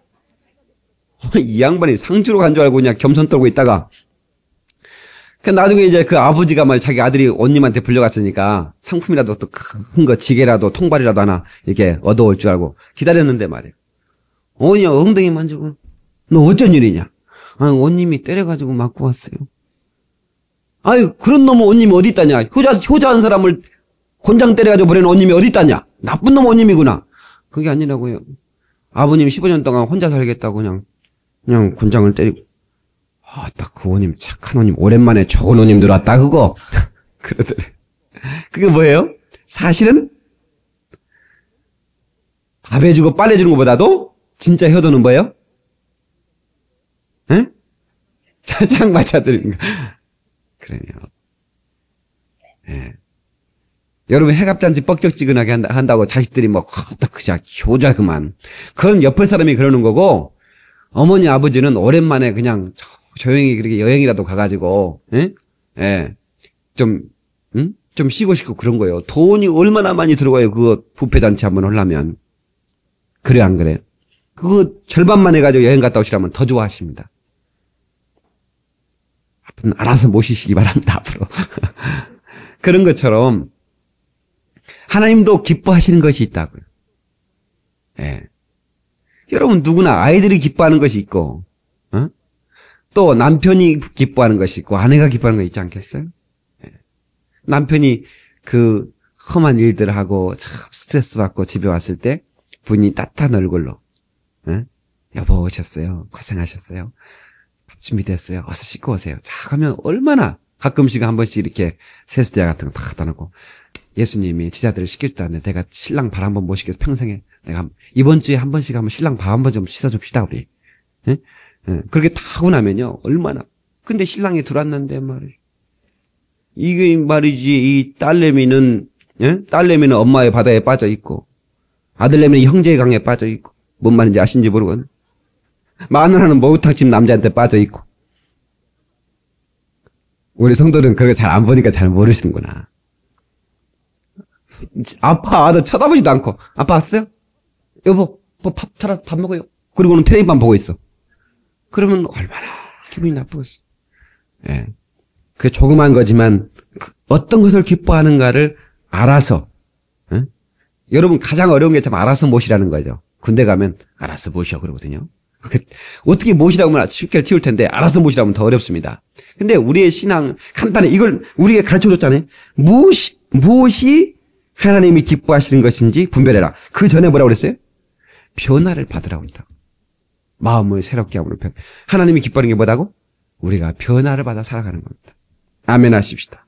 이 양반이 상주로 간 줄 알고 그냥 겸손 떨고 있다가 나중에 이제 그 아버지가 자기 아들이 옷님한테 불려갔으니까 상품이라도 또 큰 거, 지게라도 통발이라도 하나 이렇게 얻어올 줄 알고 기다렸는데 말이에요. 어머니야 엉덩이 만지고 너 어쩐 일이냐? 옷님이 때려가지고 맞고 왔어요. 그런 놈은 옷님이 어디 있다냐? 효자한 사람을 곤장 때려가지고 보내는 옷님이 어디 있다냐? 나쁜 놈 옷님이구나. 그게 아니라고요. 아버님 15년 동안 혼자 살겠다고 그냥 곤장을 때리고. 딱 그 오님, 착한 오님, 오랜만에 좋은 오님 들어왔다, 그거. 그러더래. 그게 뭐예요? 사실은, 밥 해주고 빨래 주는 것보다도, 진짜 효도는 뭐예요? 에? 짜장 맞아드립니다. 그래요. 예. 여러분, 해갑잔치 뻑적지근하게 한다고 자식들이 그자, 효자 그만. 그건 옆에 사람이 그러는 거고, 어머니, 아버지는 오랜만에 그냥, 조용히 그렇게 여행이라도 가가지고, 좀 쉬고 싶고 그런 거예요. 돈이 얼마나 많이 들어가요, 그거 뷔페잔치 한번 하려면. 그래, 안 그래요? 그거 절반만 해가지고 여행 갔다 오시라면 더 좋아하십니다. 앞으로 알아서 모시시기 바랍니다, 앞으로. 그런 것처럼, 하나님도 기뻐하시는 것이 있다고요. 여러분, 누구나 아이들이 기뻐하는 것이 있고, 또 남편이 기뻐하는 것이 있고 아내가 기뻐하는 거 있지 않겠어요? 남편이 그 험한 일들을 하고 참 스트레스 받고 집에 왔을 때 부인이 따뜻한 얼굴로 여보 오셨어요. 고생하셨어요. 밥 준비됐어요. 어서 씻고 오세요. 자 하면 얼마나 가끔씩 한 번씩 이렇게 세수대 같은 거 다 갖다 놓고 예수님이 지자들을 시키지도 않는데 내가 신랑 발 한 번 못 시켜서 평생에 내가 이번 주에 한 번씩 한번 신랑 발 한 번 좀 씻어줍시다 우리. 그렇게 다 하고 나면요, 얼마나. 근데 신랑이 들어왔는데 말이지. 이게 말이지, 이 딸내미는 엄마의 바다에 빠져 있고, 아들내미는 형제의 강에 빠져 있고, 뭔 말인지 아신지 모르거든. 마누라는 목욕탕집 남자한테 빠져 있고. 우리 성도는 그런 거 잘 안 보니까 잘 모르시는구나. 아빠 아들 쳐다보지도 않고, 아빠 왔어요? 여보, 밥 타라서 밥 먹어요. 그리고는 텔레비만 보고 있어. 그러면 얼마나 기분이 나쁘겠어. 그 조그만 거지만 어떤 것을 기뻐하는가를 알아서. 여러분 가장 어려운 게 참 알아서 모시라는 거죠. 군대 가면 알아서 모셔 그러거든요. 어떻게 못이라고 하면 쉽게 치울 텐데 알아서 못이라고 하면 더 어렵습니다. 근데 우리의 신앙 간단해. 이걸 우리에게 가르쳐줬잖아요. 무엇이 하나님이 기뻐하시는 것인지 분별해라. 그 전에 뭐라고 그랬어요? 변화를 받으라고 했다. 마음을 새롭게 함으로 하나님이 기뻐하는 게 뭐라고? 우리가 변화를 받아 살아가는 겁니다. 아멘 하십시다.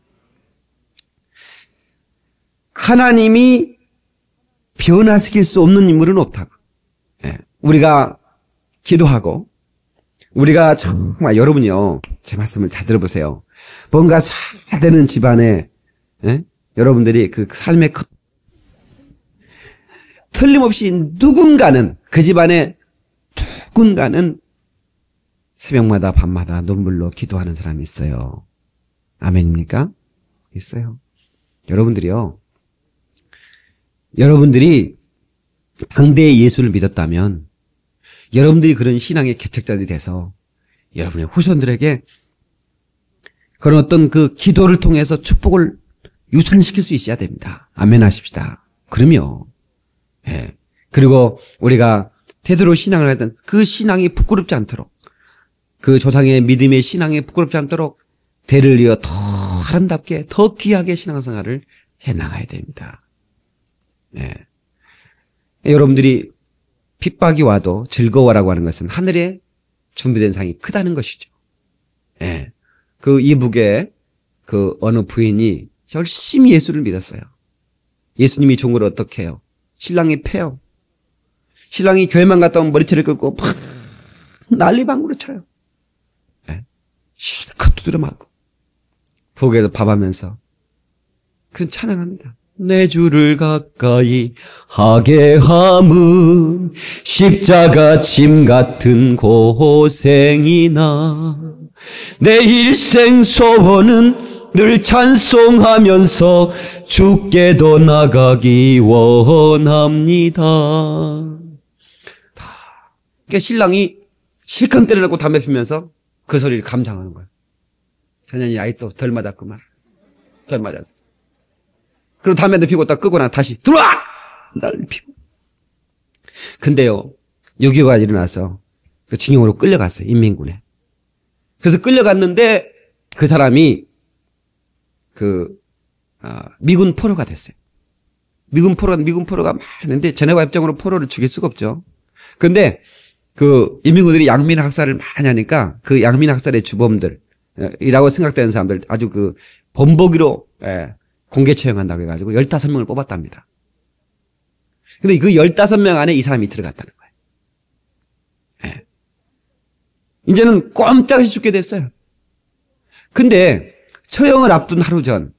하나님이 변화시킬 수 없는 인물은 없다고. 우리가 기도하고 우리가 정말 여러분이요. 제 말씀을 잘 들어보세요. 뭔가 잘 되는 집안에 여러분들이 그 삶의 틀림없이 누군가는 그 집안에 누군가는 새벽마다 밤마다 눈물로 기도하는 사람이 있어요. 아멘입니까? 있어요. 여러분들이 당대의 예수를 믿었다면 여러분들이 그런 신앙의 개척자들이 돼서 여러분의 후손들에게 그런 어떤 그 기도를 통해서 축복을 유산시킬 수 있어야 됩니다. 아멘 하십시다. 그럼요. 예. 그리고 우리가 태도로 신앙을 하던 그 신앙이 부끄럽지 않도록 그 조상의 믿음의 신앙이 부끄럽지 않도록 대를 이어 더 아름답게 더 귀하게 신앙생활을 해나가야 됩니다. 예. 여러분들이 핍박이 와도 즐거워라고 하는 것은 하늘에 준비된 상이 크다는 것이죠. 예. 그 이북에 그 어느 부인이 열심히 예수를 믿었어요. 예수님이 좋은 걸 어떻게 해요? 신랑이 패요. 신랑이 교회만 갔다 오면 머리채를 긁고 팍 난리방구로 쳐요. 예. 실컷 두드려 맞고 부엌에서 밥하면서 그런 찬양합니다. 내 주를 가까이 하게 함은 십자가 짐 같은 고생이나 내 일생 소원은 늘 찬송하면서 주께도 나가기 원합니다. 그러니까 신랑이 실컷 때려놓고 담배 피면서 그 소리를 감상하는 거예요. 전현이 아직도 덜 맞았구만. 덜 맞았어. 그리고 담배도 피고 딱 끄고 나 다시 들어와! 날 피고. 근데요, 6.25가 일어나서 그 징용으로 끌려갔어요. 인민군에. 그래서 끌려갔는데 그 사람이 미군 포로가 됐어요. 미군 포로가 많은데 제네바 협정으로 포로를 죽일 수가 없죠. 근데 그 인민군들이 양민 학살을 많이 하니까 그 양민 학살의 주범들이라고 생각되는 사람들 아주 그 본보기로 공개 처형한다고 해가지고 15명을 뽑았답니다. 근데 그 15명 안에 이 사람이 들어갔다는 거예요. 이제는 꼼짝없이 죽게 됐어요. 근데 처형을 앞둔 하루 전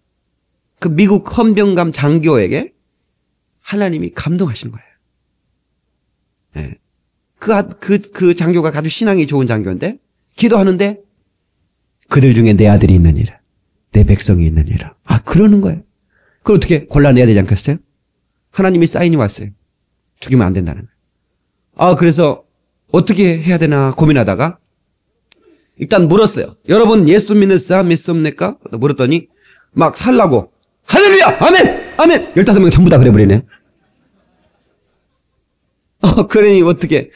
그 미국 헌병감 장교에게 하나님이 감동하시는 거예요. 그 장교가 아주 신앙이 좋은 장교인데 기도하는데 그들 중에 내 아들이 있느니라. 내 백성이 있느니라. 아, 그러는 거예요. 그걸 어떻게 골라내야 되지 않겠어요? 하나님이 사인이 왔어요. 죽이면 안 된다는 거예요. 아, 그래서 어떻게 해야 되나 고민하다가 일단 물었어요. 여러분 예수 믿는 사람 믿습니까? 물었더니 막 살라고 할렐루야! 아멘! 아멘! 15명 전부 다 그래버리네. 그러니 어떻게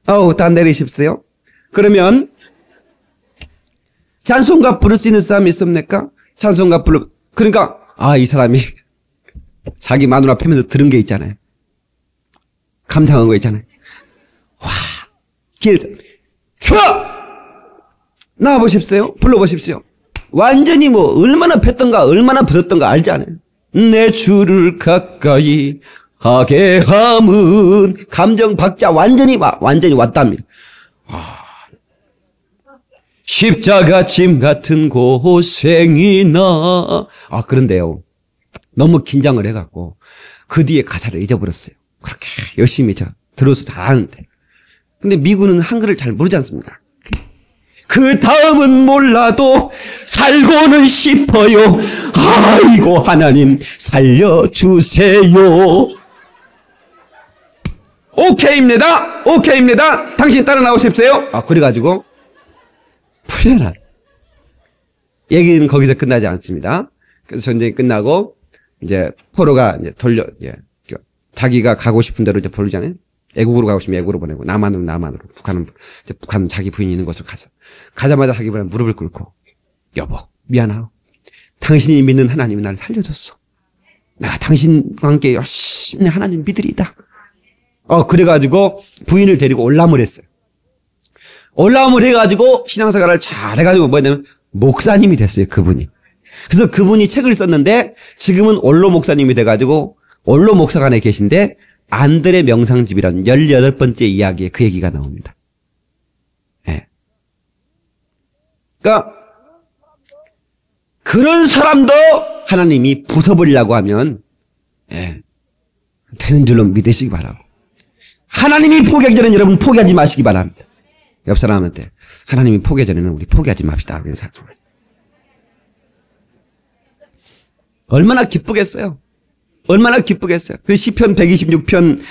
다 내리십시오. 그러면 찬송가 부를 수 있는 사람 있습니까? 찬송가 그러니까 이 사람이 자기 마누라 패면서 들은 게 있잖아요. 감상한 거 있잖아요. 와, 나와보십시오. 불러보십시오. 완전히 얼마나 팼던가 얼마나 부었던가 알지 않아요? 내 주를 가까이 하게 함은 감정 박자 완전히 왔답니다. 십자가 짐 같은 고생이나 그런데요. 너무 긴장을 해갖고 그 뒤에 가사를 잊어버렸어요. 그렇게 열심히 들어서 잘하는데. 근데 미군은 한글을 잘 모르지 않습니까? 그 다음은 몰라도 살고는 싶어요. 아이고 하나님 살려주세요. 오케이입니다. 당신 따라 나오십시오. 그래가지고 풀려라. 얘기는 거기서 끝나지 않습니다. 그래서 전쟁이 끝나고 이제 포로가 이제 자기가 가고 싶은 대로 이제 보내잖아요. 애국으로 가고 싶으면 애국으로 보내고, 남한으로. 북한은 자기 부인이 있는 곳으로 가서. 가자마자 자기 부인은 무릎을 꿇고, 여보, 미안하오. 당신이 믿는 하나님이 나를 살려줬어. 내가 당신과 함께 열심히 하나님 믿으리이다. 그래가지고 부인을 데리고 올람을 했어요. 올람을 해가지고 신앙생활을 잘 해가지고 뭐냐면 목사님이 됐어요, 그분이. 그래서 그분이 책을 썼는데 지금은 원로 목사님이 돼가지고 원로 목사관에 계신데 안드레 명상집이라는 18번째 이야기에 그 얘기가 나옵니다. 예. 그러니까 그런 사람도 하나님이 부숴버리려고 하면 되는 줄로 믿으시기 바라고. 하나님이 포기하기 전에 여러분 포기하지 마시기 바랍니다. 옆 사람한테 하나님이 포기하기 전에는 우리 포기하지 맙시다. 얼마나 기쁘겠어요. 얼마나 기쁘겠어요. 그 시편 126편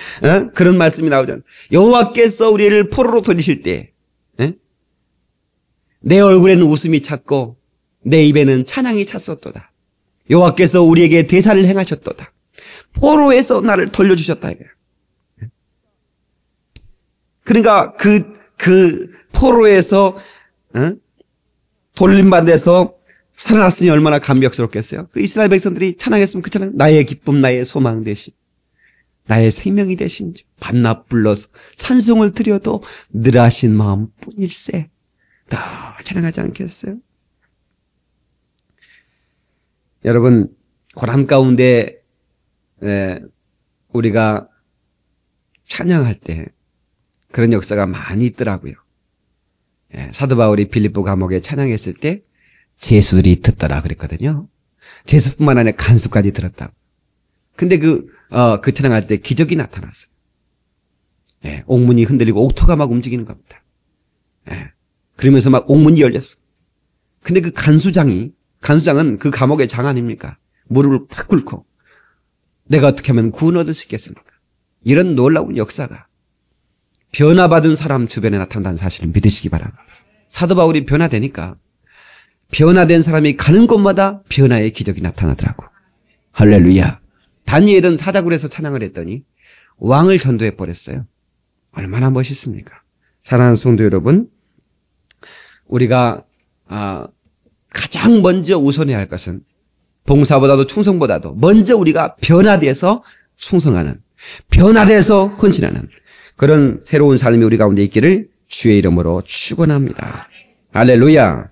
그런 말씀이 나오잖아요. 여호와께서 우리를 포로로 돌리실 때 내 얼굴에는 웃음이 찼고 내 입에는 찬양이 찼었도다. 여호와께서 우리에게 대사를 행하셨도다. 포로에서 나를 돌려주셨다. 그러니까 그 포로에서 돌림받아서 살아났으니 얼마나 감격스럽겠어요. 그 이스라엘 백성들이 찬양했으면 그 찬양, 나의 기쁨, 나의 소망 되신, 나의 생명이 되신 밤낮 불러서 찬송을 드려도 늘하신 마음뿐일세. 더 찬양하지 않겠어요? 여러분, 고난 가운데 우리가 찬양할 때 그런 역사가 많이 있더라고요. 사도 바울이 빌립보 감옥에 찬양했을 때 제수들이 듣더라 그랬거든요. 제수뿐만 아니라 간수까지 들었다고. 근데 그 찬양할 때 기적이 나타났어요. 옥문이 흔들리고 옥토가 막 움직이는 겁니다. 그러면서 막 옥문이 열렸어. 근데 그 간수장은 그 감옥의 장 아닙니까? 무릎을 팍 꿇고 내가 어떻게 하면 구원 얻을 수 있겠습니까? 이런 놀라운 역사가 변화받은 사람 주변에 나타난다는 사실을 믿으시기 바랍니다. 사도 바울이 변화되니까 변화된 사람이 가는 곳마다 변화의 기적이 나타나더라고. 할렐루야. 다니엘은 사자굴에서 찬양을 했더니 왕을 전도해 버렸어요. 얼마나 멋있습니까? 사랑하는 성도 여러분, 우리가 가장 먼저 우선해야 할 것은 봉사보다도 충성보다도 먼저 우리가 변화돼서 충성하는, 변화돼서 헌신하는 그런 새로운 삶이 우리 가운데 있기를 주의 이름으로 축원합니다. 할렐루야.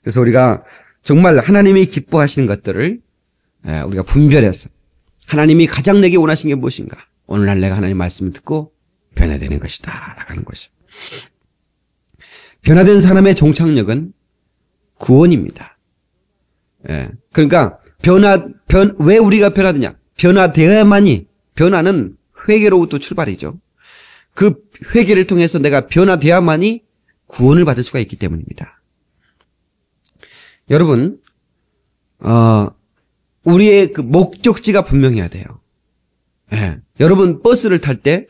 그래서 우리가 정말 하나님이 기뻐하시는 것들을 우리가 분별해서 하나님이 가장 내게 원하시는 게 무엇인가? 오늘날 내가 하나님 말씀을 듣고 변화되는 것이다 라는 것이죠. 변화된 사람의 종착역은 구원입니다. 그러니까 왜 우리가 변화되냐? 변화되어야만이, 변화는 회개로부터 출발이죠. 그 회개를 통해서 내가 변화되어야만이 구원을 받을 수가 있기 때문입니다. 여러분, 우리의 그 목적지가 분명해야 돼요. 여러분 버스를 탈 때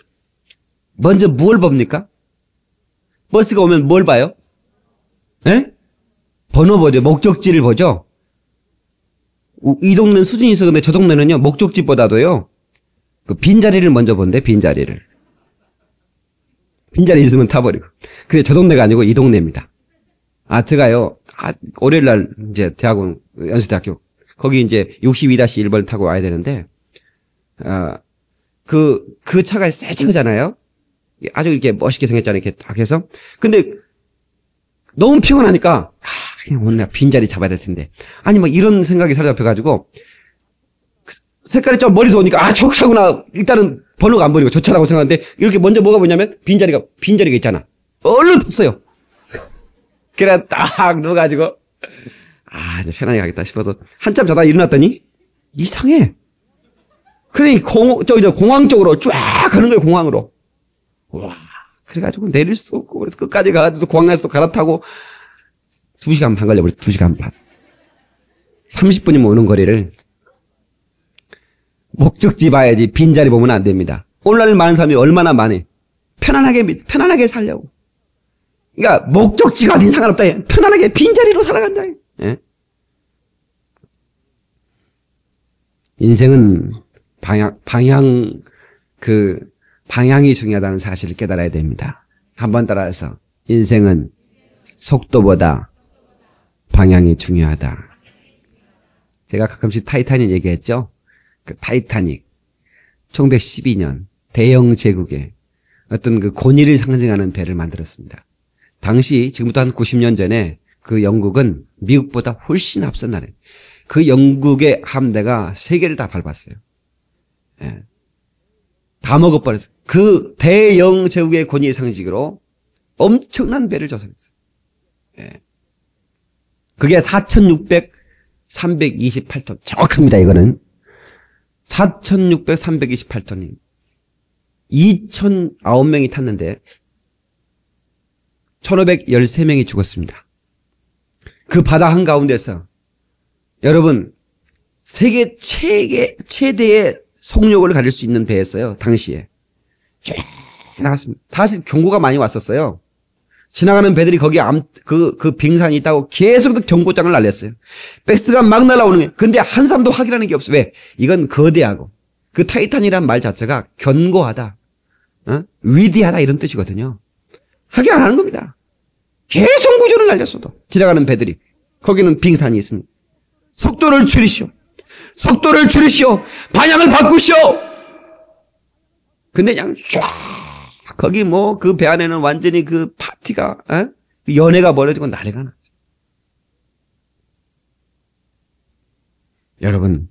먼저 뭘 봅니까? 버스가 오면 뭘 봐요? 번호 보죠. 목적지를 보죠. 이 동네는 수준이 있어. 근데 저 동네는요, 목적지보다도요, 그 빈자리를 먼저 본대, 빈자리를. 빈자리 있으면 타버리고. 근데 저 동네가 아니고 이 동네입니다. 제가요, 월요일 날 이제 대학원, 연세대학교, 거기 이제 62-1번 타고 와야 되는데, 그 차가 새차잖아요? 아주 이렇게 멋있게 생겼잖아요. 이렇게 딱 해서. 근데 너무 피곤하니까, 그냥 오늘 내가 빈자리 잡아야 될 텐데. 아니, 막 이런 생각이 사로잡혀가지고, 색깔이 좀 멀리서 오니까, 저 차구나. 일단은 번호가 안 보이고 저 차라고 생각하는데, 이렇게 먼저 뭐가 보냐면, 빈자리가 있잖아. 얼른 탔어요. 그래, 딱 누워가지고, 이제 편하게 가겠다 싶어서, 한참 자다 일어났더니, 이상해. 그래, 공항 쪽으로 쫙 가는 거예요, 공항으로. 와, 그래가지고 내릴 수도 없고, 그래서 끝까지 가가지고 공항에서 또 갈아타고, 2시간 반 걸려버렸어, 2시간 반. 30분이면 오는 거리를, 목적지 봐야지 빈자리 보면 안 됩니다. 오늘날 많은 사람이 얼마나 많이 편안하게 살려고. 그러니까 목적지가 어딘 상관없다. 편안하게 빈자리로 살아간다. 인생은 방향 그 방향이 중요하다는 사실을 깨달아야 됩니다. 한번 따라서 인생은 속도보다 방향이 중요하다. 제가 가끔씩 타이타닉 얘기했죠. 그 타이타닉 1912년 대영 제국에 어떤 그 권위를 상징하는 배를 만들었습니다. 당시 지금부터 한 90년 전에 그 영국은 미국보다 훨씬 앞선 나라예요. 그 영국의 함대가 세계를 다 밟았어요. 예. 다 먹어버렸어요. 그 대영 제국의 권위의 상징으로 엄청난 배를 조성했어요. 예. 그게 4,600, 328톤. 정확합니다, 이거는. 4,600, 328톤이 2,009명이 탔는데 1,513명이 죽었습니다. 그 바다 한가운데서 여러분 세계 최대의 속력을 가질 수 있는 배였어요. 당시에. 쫙 나갔습니다. 사실 경고가 많이 왔었어요. 지나가는 배들이 거기 그 빙산이 있다고 계속 경고장을 날렸어요. 백스가 막 날아오는 거예요. 근데 한 사람도 확인하는 게 없어요. 왜? 이건 거대하고 그 타이탄이라는 말 자체가 견고하다, 위대하다 이런 뜻이거든요. 확인 안 하는 겁니다. 계속 구조를 날렸어도 지나가는 배들이 거기는 빙산이 있습니다. 속도를 줄이시오. 속도를 줄이시오. 방향을 바꾸시오. 근데 그냥 쫙 거기 뭐 그 배 안에는 완전히 그 파티가 그 연애가 벌어지고 난리가 나죠. 여러분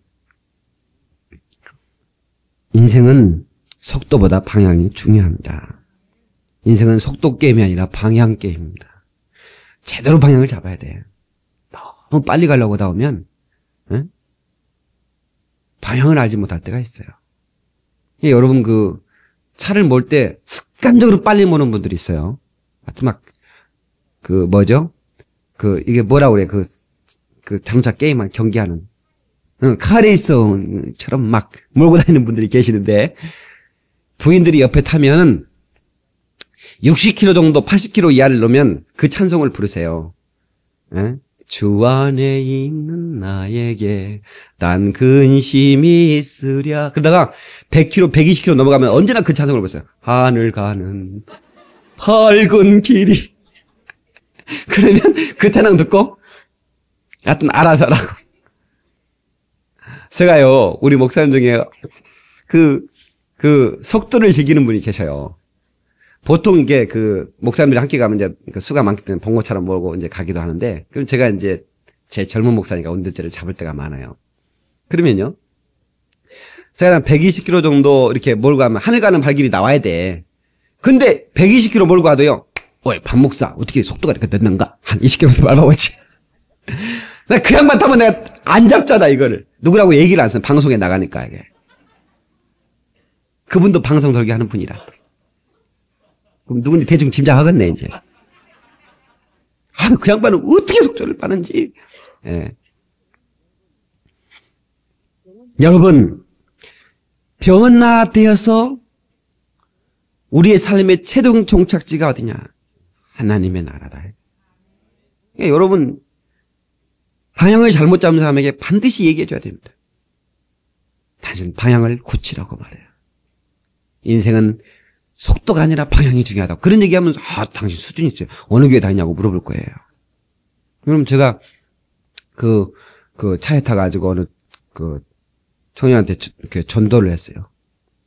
인생은 속도보다 방향이 중요합니다. 인생은 속도 게임이 아니라 방향 게임입니다. 제대로 방향을 잡아야 돼. 너무 빨리 가려고 하다 보면 방향을 알지 못할 때가 있어요. 여러분 그 차를 몰 때 습관적으로 빨리 모는 분들이 있어요. 하여튼 그 뭐죠? 이게 뭐라고 그래? 그 자동차 게임만 경기하는 카레이서처럼 막 몰고 다니는 분들이 계시는데 부인들이 옆에 타면은 60km 정도 80km 이하를 놓으면 그 찬송을 부르세요. 주 안에 있는 나에게 난 근심이 있으랴. 그러다가 100km, 120km 넘어가면 언제나 그 찬송을 부르세요. 하늘 가는 밝은 길이. 그러면 그 찬양 듣고 하여튼 알아서 하라고. 제가요 우리 목사님 중에 그 속도를 즐기는 분이 계셔요. 보통 이게 그 목사님들이 함께 가면 이제 그 수가 많기 때문에 봉고차로 몰고 이제 가기도 하는데, 그럼 제가 이제 제 젊은 목사니까 운전대를 잡을 때가 많아요. 그러면요, 제가 한 120km 정도 이렇게 몰고 가면 하늘 가는 발길이 나와야 돼. 근데 120km 몰고 가도요, 어이 박 목사 어떻게 속도가 이렇게 늦는가? 한 20km에서 밟아보지. 나 그 양반 타면 내가 안 잡잖아 이거를. 누구라고 얘기를 안 써. 방송에 나가니까 이게. 그분도 방송 설계 하는 분이라. 그럼 누군지 대충 짐작하겠네, 이제. 그 양반은 어떻게 속도를 빠는지. 예. 여러분, 변화되어서 우리의 삶의 최종 종착지가 어디냐? 하나님의 나라다. 그러니까 여러분, 방향을 잘못 잡는 사람에게 반드시 얘기해줘야 됩니다. 당신 방향을 고치라고 말해요. 인생은 속도가 아니라 방향이 중요하다. 그런 얘기하면 당신 수준이 있어요. 어느 교회 다니냐고 물어볼 거예요. 그럼 제가 그 차에 타가지고 어느 그 청년한테 이렇게 전도를 했어요.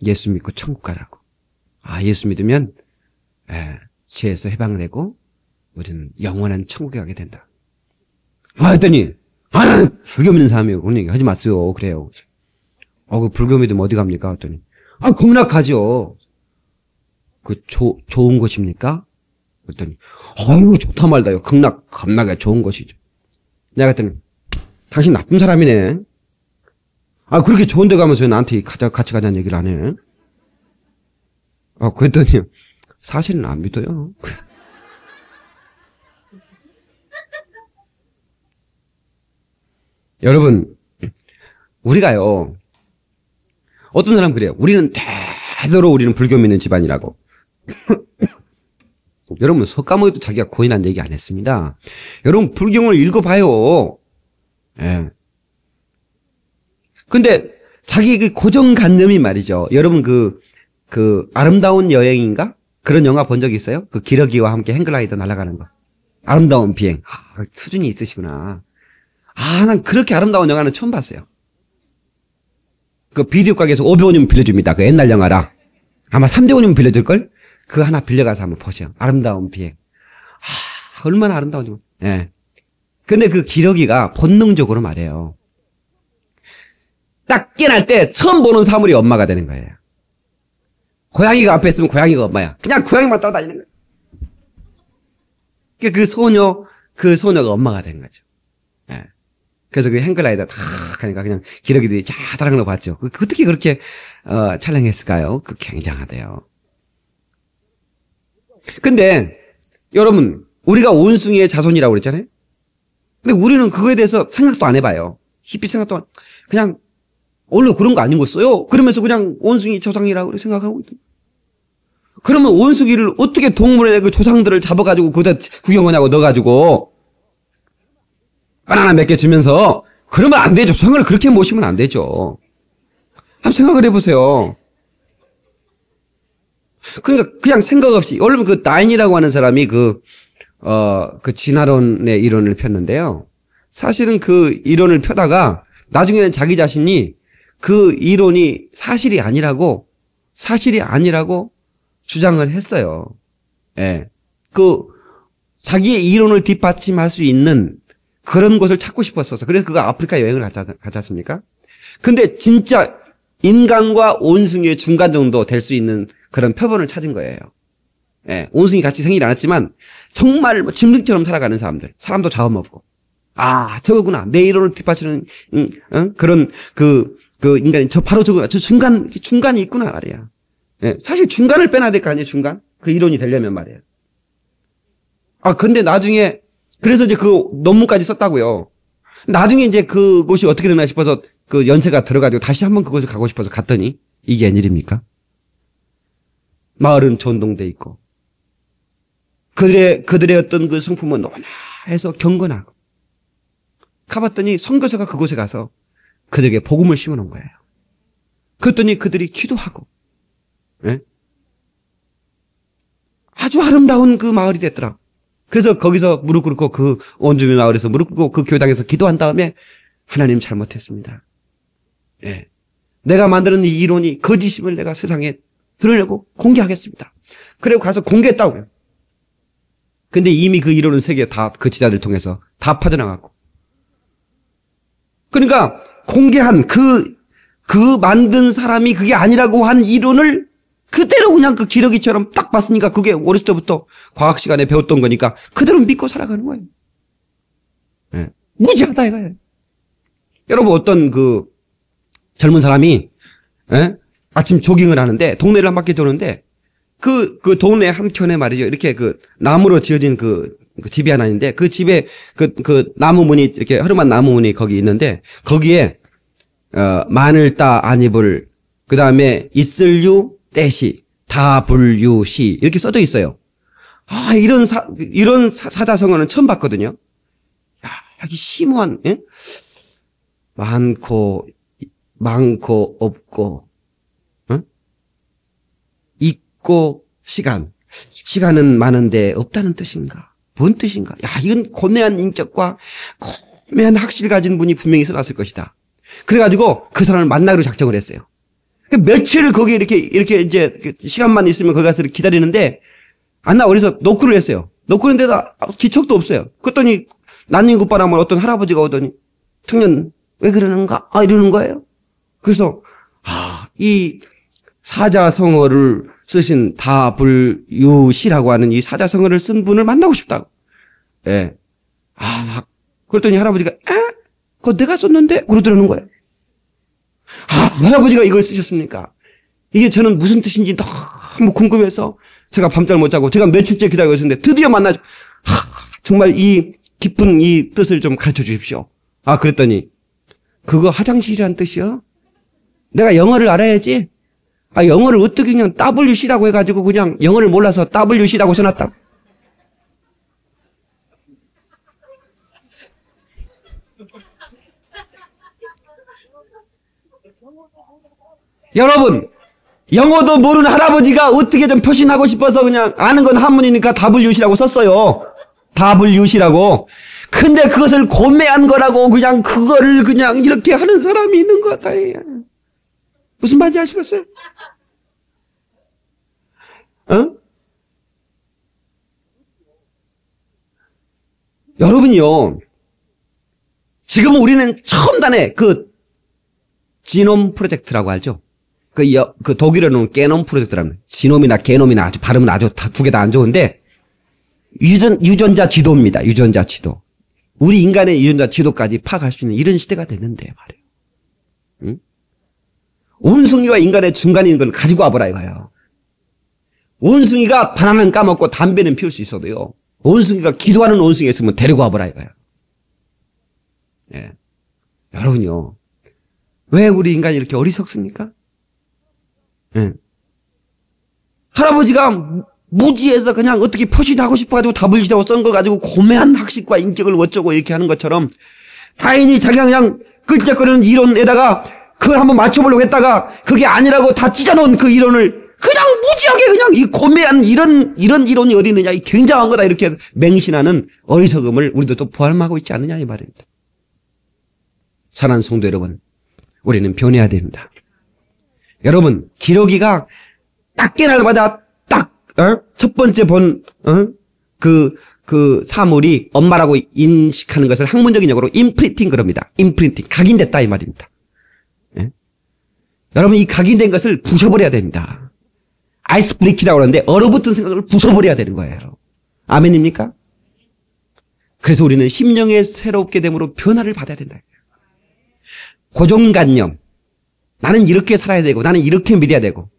예수 믿고 천국 가라고. 예수 믿으면 죄에서 해방되고 우리는 영원한 천국에 가게 된다. 했더니 나는 불교 믿는 사람이에요. 그런 얘기 하지 마세요. 그래요. 그 불교 믿으면 어디 갑니까? 했더니 극락하죠. 좋은 곳입니까? 그랬더니, 좋다 말다요. 극락, 겁나게 좋은 곳이죠. 내가 그랬더니, 당신 나쁜 사람이네. 그렇게 좋은 데 가면서 왜 나한테 같이 가자는 얘기를 안 해? 그랬더니, 사실은 안 믿어요. 여러분, 우리가요, 어떤 사람 그래요. 우리는 우리는 불교 믿는 집안이라고. 여러분 석가모니도 자기가 고인한 얘기 안 했습니다. 여러분 불경을 읽어봐요. 예. 근데 자기 그 고정관념이 말이죠. 여러분 그 아름다운 여행인가? 그런 영화 본 적 있어요? 그 기러기와 함께 행글라이더 날아가는 거. 아름다운 비행. 아, 수준이 있으시구나. 아, 난 그렇게 아름다운 영화는 처음 봤어요. 그 비디오 가게에서 500원이면 빌려줍니다. 그 옛날 영화라. 아마 300원이면 빌려줄걸? 그거 하나 빌려가서 한번 보세요. 아름다운 비행. 아, 얼마나 아름다운지. 예. 근데 그 기러기가 본능적으로 말해요. 딱 깨어날 때 처음 보는 사물이 엄마가 되는 거예요. 고양이가 앞에 있으면 고양이가 엄마야. 그냥 고양이만 따라다니는 거예요. 그 소녀가 엄마가 된 거죠. 예. 그래서 그 행글라이더 탁 하니까 그냥 기러기들이 쫙 따라가는 거 봤죠. 어떻게 그렇게, 촬영했을까요? 그 굉장하대요. 근데, 여러분, 우리가 원숭이의 자손이라고 그랬잖아요? 근데 우리는 그거에 대해서 생각도 안 해봐요. 깊이 생각도 안, 그냥, 원래 그런 거 아니겠어요? 그러면서 그냥 원숭이 조상이라고 생각하고 있던. 그러면 원숭이를 어떻게 동물의 그 조상들을 잡아가지고 그다 구경하냐고 넣어가지고 바나나 몇 개 주면서 그러면 안 되죠. 조상을 그렇게 모시면 안 되죠. 한번 생각을 해보세요. 그러니까 그냥 생각 없이 여러분 그 나인이라고 하는 사람이 그 진화론의 이론을 폈는데요. 사실은 그 이론을 펴다가 나중에는 자기 자신이 그 이론이 사실이 아니라고 주장을 했어요. 예. 그 자기의 이론을 뒷받침할 수 있는 그런 곳을 찾고 싶었어서. 그래서 그가 아프리카 여행을 갔지 않습니까? 근데 진짜 인간과 원숭이의 중간 정도 될 수 있는 그런 표본을 찾은 거예요. 예. 원숭이 같이 생기지 않았지만 정말 짐승처럼 살아가는 사람들. 사람도 자음 없고. 아, 저거구나. 내 이론을 뒷받치는 그런 그 인간이 바로 저거구나. 저 중간이 있구나 말이야. 예. 사실 중간을 빼놔야 될 거 아니에요, 중간? 그 이론이 되려면 말이에요. 아, 근데 나중에, 그래서 이제 그 논문까지 썼다고요. 나중에 이제 그곳이 어떻게 되나 싶어서 그 연세가 들어가지고 다시 한번 그곳을 가고 싶어서 갔더니 이게 웬일입니까? 마을은 전동돼 있고, 그들의 어떤 그 성품은 온화해서 경건하고, 가봤더니 선교사가 그곳에 가서 그들에게 복음을 심어 놓은 거예요. 그랬더니 그들이 기도하고, 예? 아주 아름다운 그 마을이 됐더라. 그래서 거기서 무릎 꿇고 그 원주민 마을에서 무릎 꿇고 그 교당에서 기도한 다음에 하나님 잘못했습니다. 예. 내가 만드는 이 이론이 거짓임을 내가 세상에 드러내고 공개하겠습니다. 그리고 가서 공개했다고요. 근데 이미 그 이론은 세계 다 그 지자들 통해서 다 퍼져나갔고. 그러니까 공개한 그 만든 사람이 그게 아니라고 한 이론을 그대로 그냥 그 기러기처럼 딱 봤으니까 그게 어렸을 때부터 과학 시간에 배웠던 거니까 그대로 믿고 살아가는 거예요. 예. 무지하다 이거예요. 여러분 어떤 그 젊은 사람이 예? 아침 조깅을 하는데 동네를 한 바퀴 도는데 그 동네 한켠에 말이죠. 이렇게 그 나무로 지어진 그 집이 하나 있는데 그 집에 그 나무 문이 이렇게 허름한 나무 문이 거기 있는데 거기에 마늘 따 안입을 그다음에 있을유 떼시 다불유시 이렇게 써져 있어요. 아 이런 사자성어는 처음 봤거든요. 야 여기 심오한 예? 많고 없고 있고 시간은 많은데 없다는 뜻인가? 뭔 뜻인가? 야 이건 고뇌한 인격과 고뇌한 학식을 가진 분이 분명히 써놨을 것이다. 그래가지고 그 사람을 만나기로 작정을 했어요. 며칠을 거기 이렇게 이제 시간만 있으면 거기 가서 기다리는데 안 나와. 그래서 노크를 했어요. 노크는데도 기척도 없어요. 그랬더니 난닝굿바람을 어떤 할아버지가 오더니 청년 왜 그러는가? 이러는 거예요. 그래서 이 사자성어를 쓰신 다불유시라고 하는 이 사자성어를 쓴 분을 만나고 싶다고. 예. 그랬더니 할아버지가 그거 내가 썼는데 그러더라는 거예요. 할아버지가 이걸 쓰셨습니까? 이게 저는 무슨 뜻인지 너무 궁금해서 제가 밤잠 못 자고 제가 며칠째 기다리고 있었는데 드디어 만나죠. 정말 이 깊은 이 뜻을 좀 가르쳐 주십시오. 그랬더니 그거 화장실이란 뜻이요? 내가 영어를 알아야지. 영어를 어떻게 그냥 WC라고 해가지고 그냥 영어를 몰라서 WC라고 써놨다. 여러분, 영어도 모르는 할아버지가 어떻게 좀 표신하고 싶어서 그냥 아는 건 한문이니까 WC라고 썼어요. WC라고. 근데 그것을 고매한 거라고 그냥 그거를 그냥 이렇게 하는 사람이 있는 것 같아요. 무슨 말인지 아시겠어요? 여러분이요. 지금 우리는 처음 단에 지놈 프로젝트라고 알죠? 그 독일어는 게놈 프로젝트라는 지놈이나 게놈이나 아주 발음은 아주 두 개 다 안 좋은데 유전자 지도입니다. 유전자 지도. 우리 인간의 유전자 지도까지 파악할 수 있는 이런 시대가 됐는데 말이에요. 응? 원숭이와 인간의 중간에 있는 걸 가지고 와보라 이거예요. 원숭이가 바나나는 까먹고 담배는 피울 수 있어도요. 원숭이가 기도하는 원숭이가 있으면 데리고 와보라 이거예요. 예. 여러분요. 왜 우리 인간이 이렇게 어리석습니까? 예. 할아버지가 무지해서 그냥 어떻게 표시하고 싶어가지고 WC라고 쓴 거 가지고 고매한 학식과 인격을 어쩌고 이렇게 하는 것처럼 다행히 자기가 그냥 끌적거리는 이론에다가 그걸 한번 맞춰보려고 했다가 그게 아니라고 다 찢어놓은 그 이론을 그냥 무지하게 그냥 이 고매한 이런 이론이 어디 있느냐, 이 굉장한 거다 이렇게 맹신하는 어리석음을 우리도 또 포함하고 있지 않느냐 이 말입니다. 사랑하는 성도 여러분, 우리는 변해야 됩니다. 여러분, 기러기가 딱 깨날마다 첫 번째 그 사물이 엄마라고 인식하는 것을 학문적인 용어로 임프린팅 그럽니다. 임프린팅. 각인됐다 이 말입니다. 예? 여러분, 이 각인된 것을 부숴버려야 됩니다. 아이스 브레이킹이라고 하는데 얼어붙은 생각을 부숴버려야 되는 거예요. 아멘입니까? 그래서 우리는 심령의 새롭게 됨으로 변화를 받아야 된다. 고정관념. 나는 이렇게 살아야 되고 나는 이렇게 믿어야 되고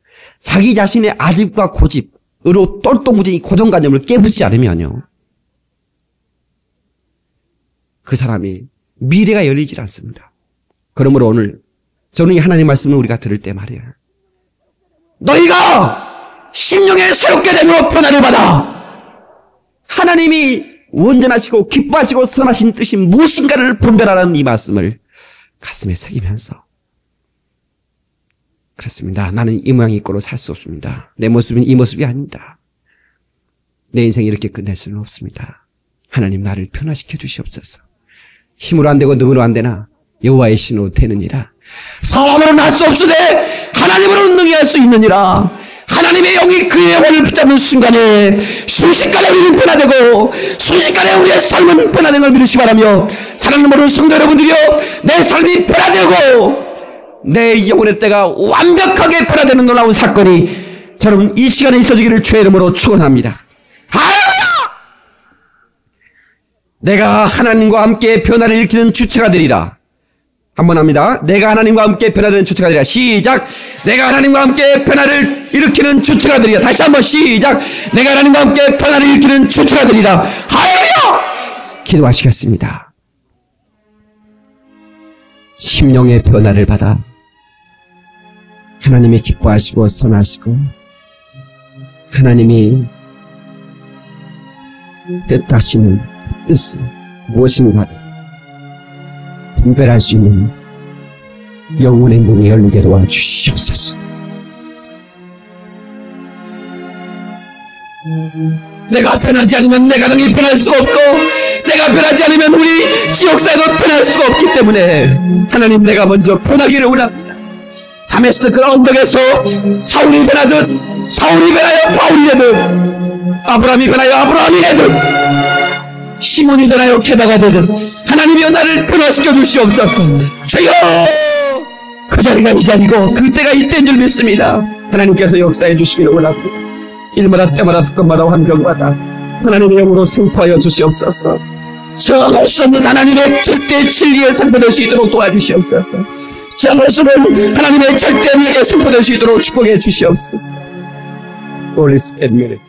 자기 자신의 아집과 고집으로 똘똘무진 이 고정관념을 깨부수지 않으면요. 그 사람이 미래가 열리질 않습니다. 그러므로 오늘 저는 이 하나님 말씀을 우리가 들을 때 말이에요. 너희가 심령의 새롭게 됨으로 변화를 받아. 하나님이 온전하시고 기뻐하시고 선하신 뜻이 무엇인가를 분별하라는 이 말씀을 가슴에 새기면서 그렇습니다. 나는 이 모양 이 꼴로 살 수 없습니다. 내 모습은 이 모습이 아닙니다. 내 인생이 이렇게 끝낼 수는 없습니다. 하나님 나를 변화시켜 주시옵소서. 힘으로 안 되고 능으로 안 되나 여호와의 신으로 되느니라. 사람으로는 할 수 없으되 하나님으로는 능히 할 수 있느니라. 하나님의 영이 그의 영혼을 붙잡는 순간에 순식간에 우리는 변화되고 순식간에 우리의 삶은 변화된 걸 믿으시 바라며 사랑하는 모든 성도 여러분들이여, 내 삶이 변화되고 내 영혼의 때가 완벽하게 변화되는 놀라운 사건이 여러분 이 시간에 있어지기를 주의 이름으로 축원합니다. 할렐루야! 내가 하나님과 함께 변화를 일으키는 주체가 되리라. 한번 합니다. 내가 하나님과 함께 변화되는 주체가 되리라. 시작. 내가 하나님과 함께 변화를 일으키는 주체가 되리라. 다시 한번 시작. 내가 하나님과 함께 변화를 일으키는 주체가 되리라. 할렐루야! 기도하시겠습니다. 심령의 변화를 받아 하나님이 기뻐하시고 선하시고 하나님이 뜻하시는 그 뜻이 무엇인가를 분별할 수 있는 영혼의 문이 열리게 도와주시옵소서. 내가 변하지 않으면 내 가정이 변할 수가 없고 내가 변하지 않으면 우리 지역사회도 변할 수가 없기 때문에 하나님 내가 먼저 변하기를 원합니다. 다메스 그 언덕에서 사울이 변하듯 사울이 변하여 바울이 되듯 아브라함이 변하여 아브라함이 되듯 시몬이 변하여 게다가 되듯 하나님이여 나를 변화시켜 주시옵소서. 주여, 그 자리가 이 자리고 그때가 이때인 줄 믿습니다. 하나님께서 역사해 주시기를 원합니다. 일마다 때마다 사건마다 환경마다 하나님의 영으로 승포하여 주시옵소서. 정할 수 없는 하나님의 절대 진리에 선포될 수 있도록 도와주시옵소서. 정할 수 없는 하나님의 절대 진리에 선포될 수 있도록 축복해 주시옵소서. Holy Spirit,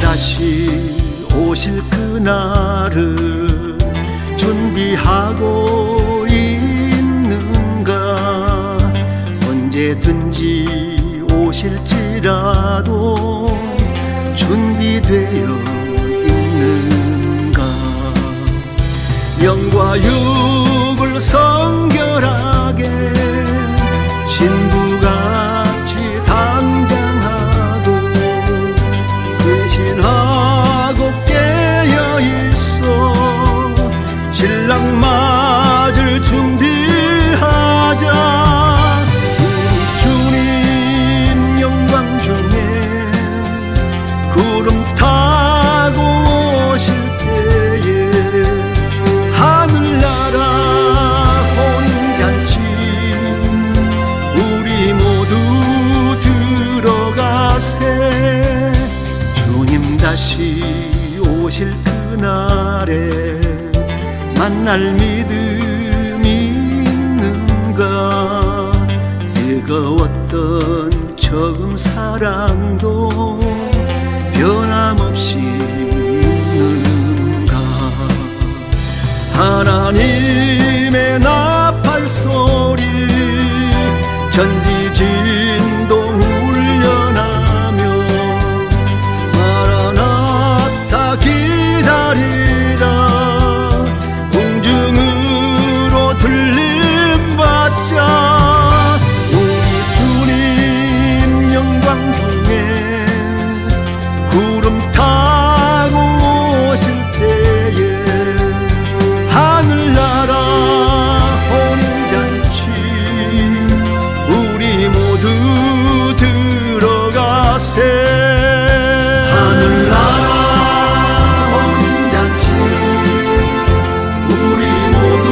다시 준비하고 있는가? 언제든지 오실지라도 준비되어 있는가? 영과 육을 성결하게 신부같이 당장하고 근신하고 깨어있어 신랑 맞을 준비하자. 주님 영광 중에 구름 타고 오실 때에 하늘나라 혼인잔치 우리 모두 들어가세. 주님 다시 오실 그날에 만날 믿음 있는가? 뜨거웠던 처음 사랑도 변함없이 있는가? 하나님의 나팔 소리 전지진동 울려나며 마라나타 기다리다 공중으로 들림받자. 우리 주님 영광 중에 구름 타고 오실 때에 하늘나라 혼인잔치 우리 모두 들어가세. 하늘나라 혼인잔치 우리 모두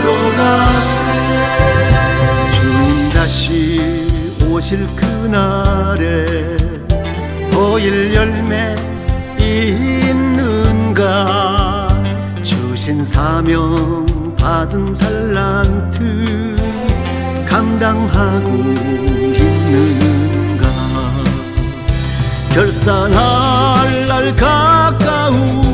들어가세. 주님 다시 오실 그날에 보일 열매 있는가? 주신 사명 받은 달란트 감당하고 있는가? 결산할 날 가까우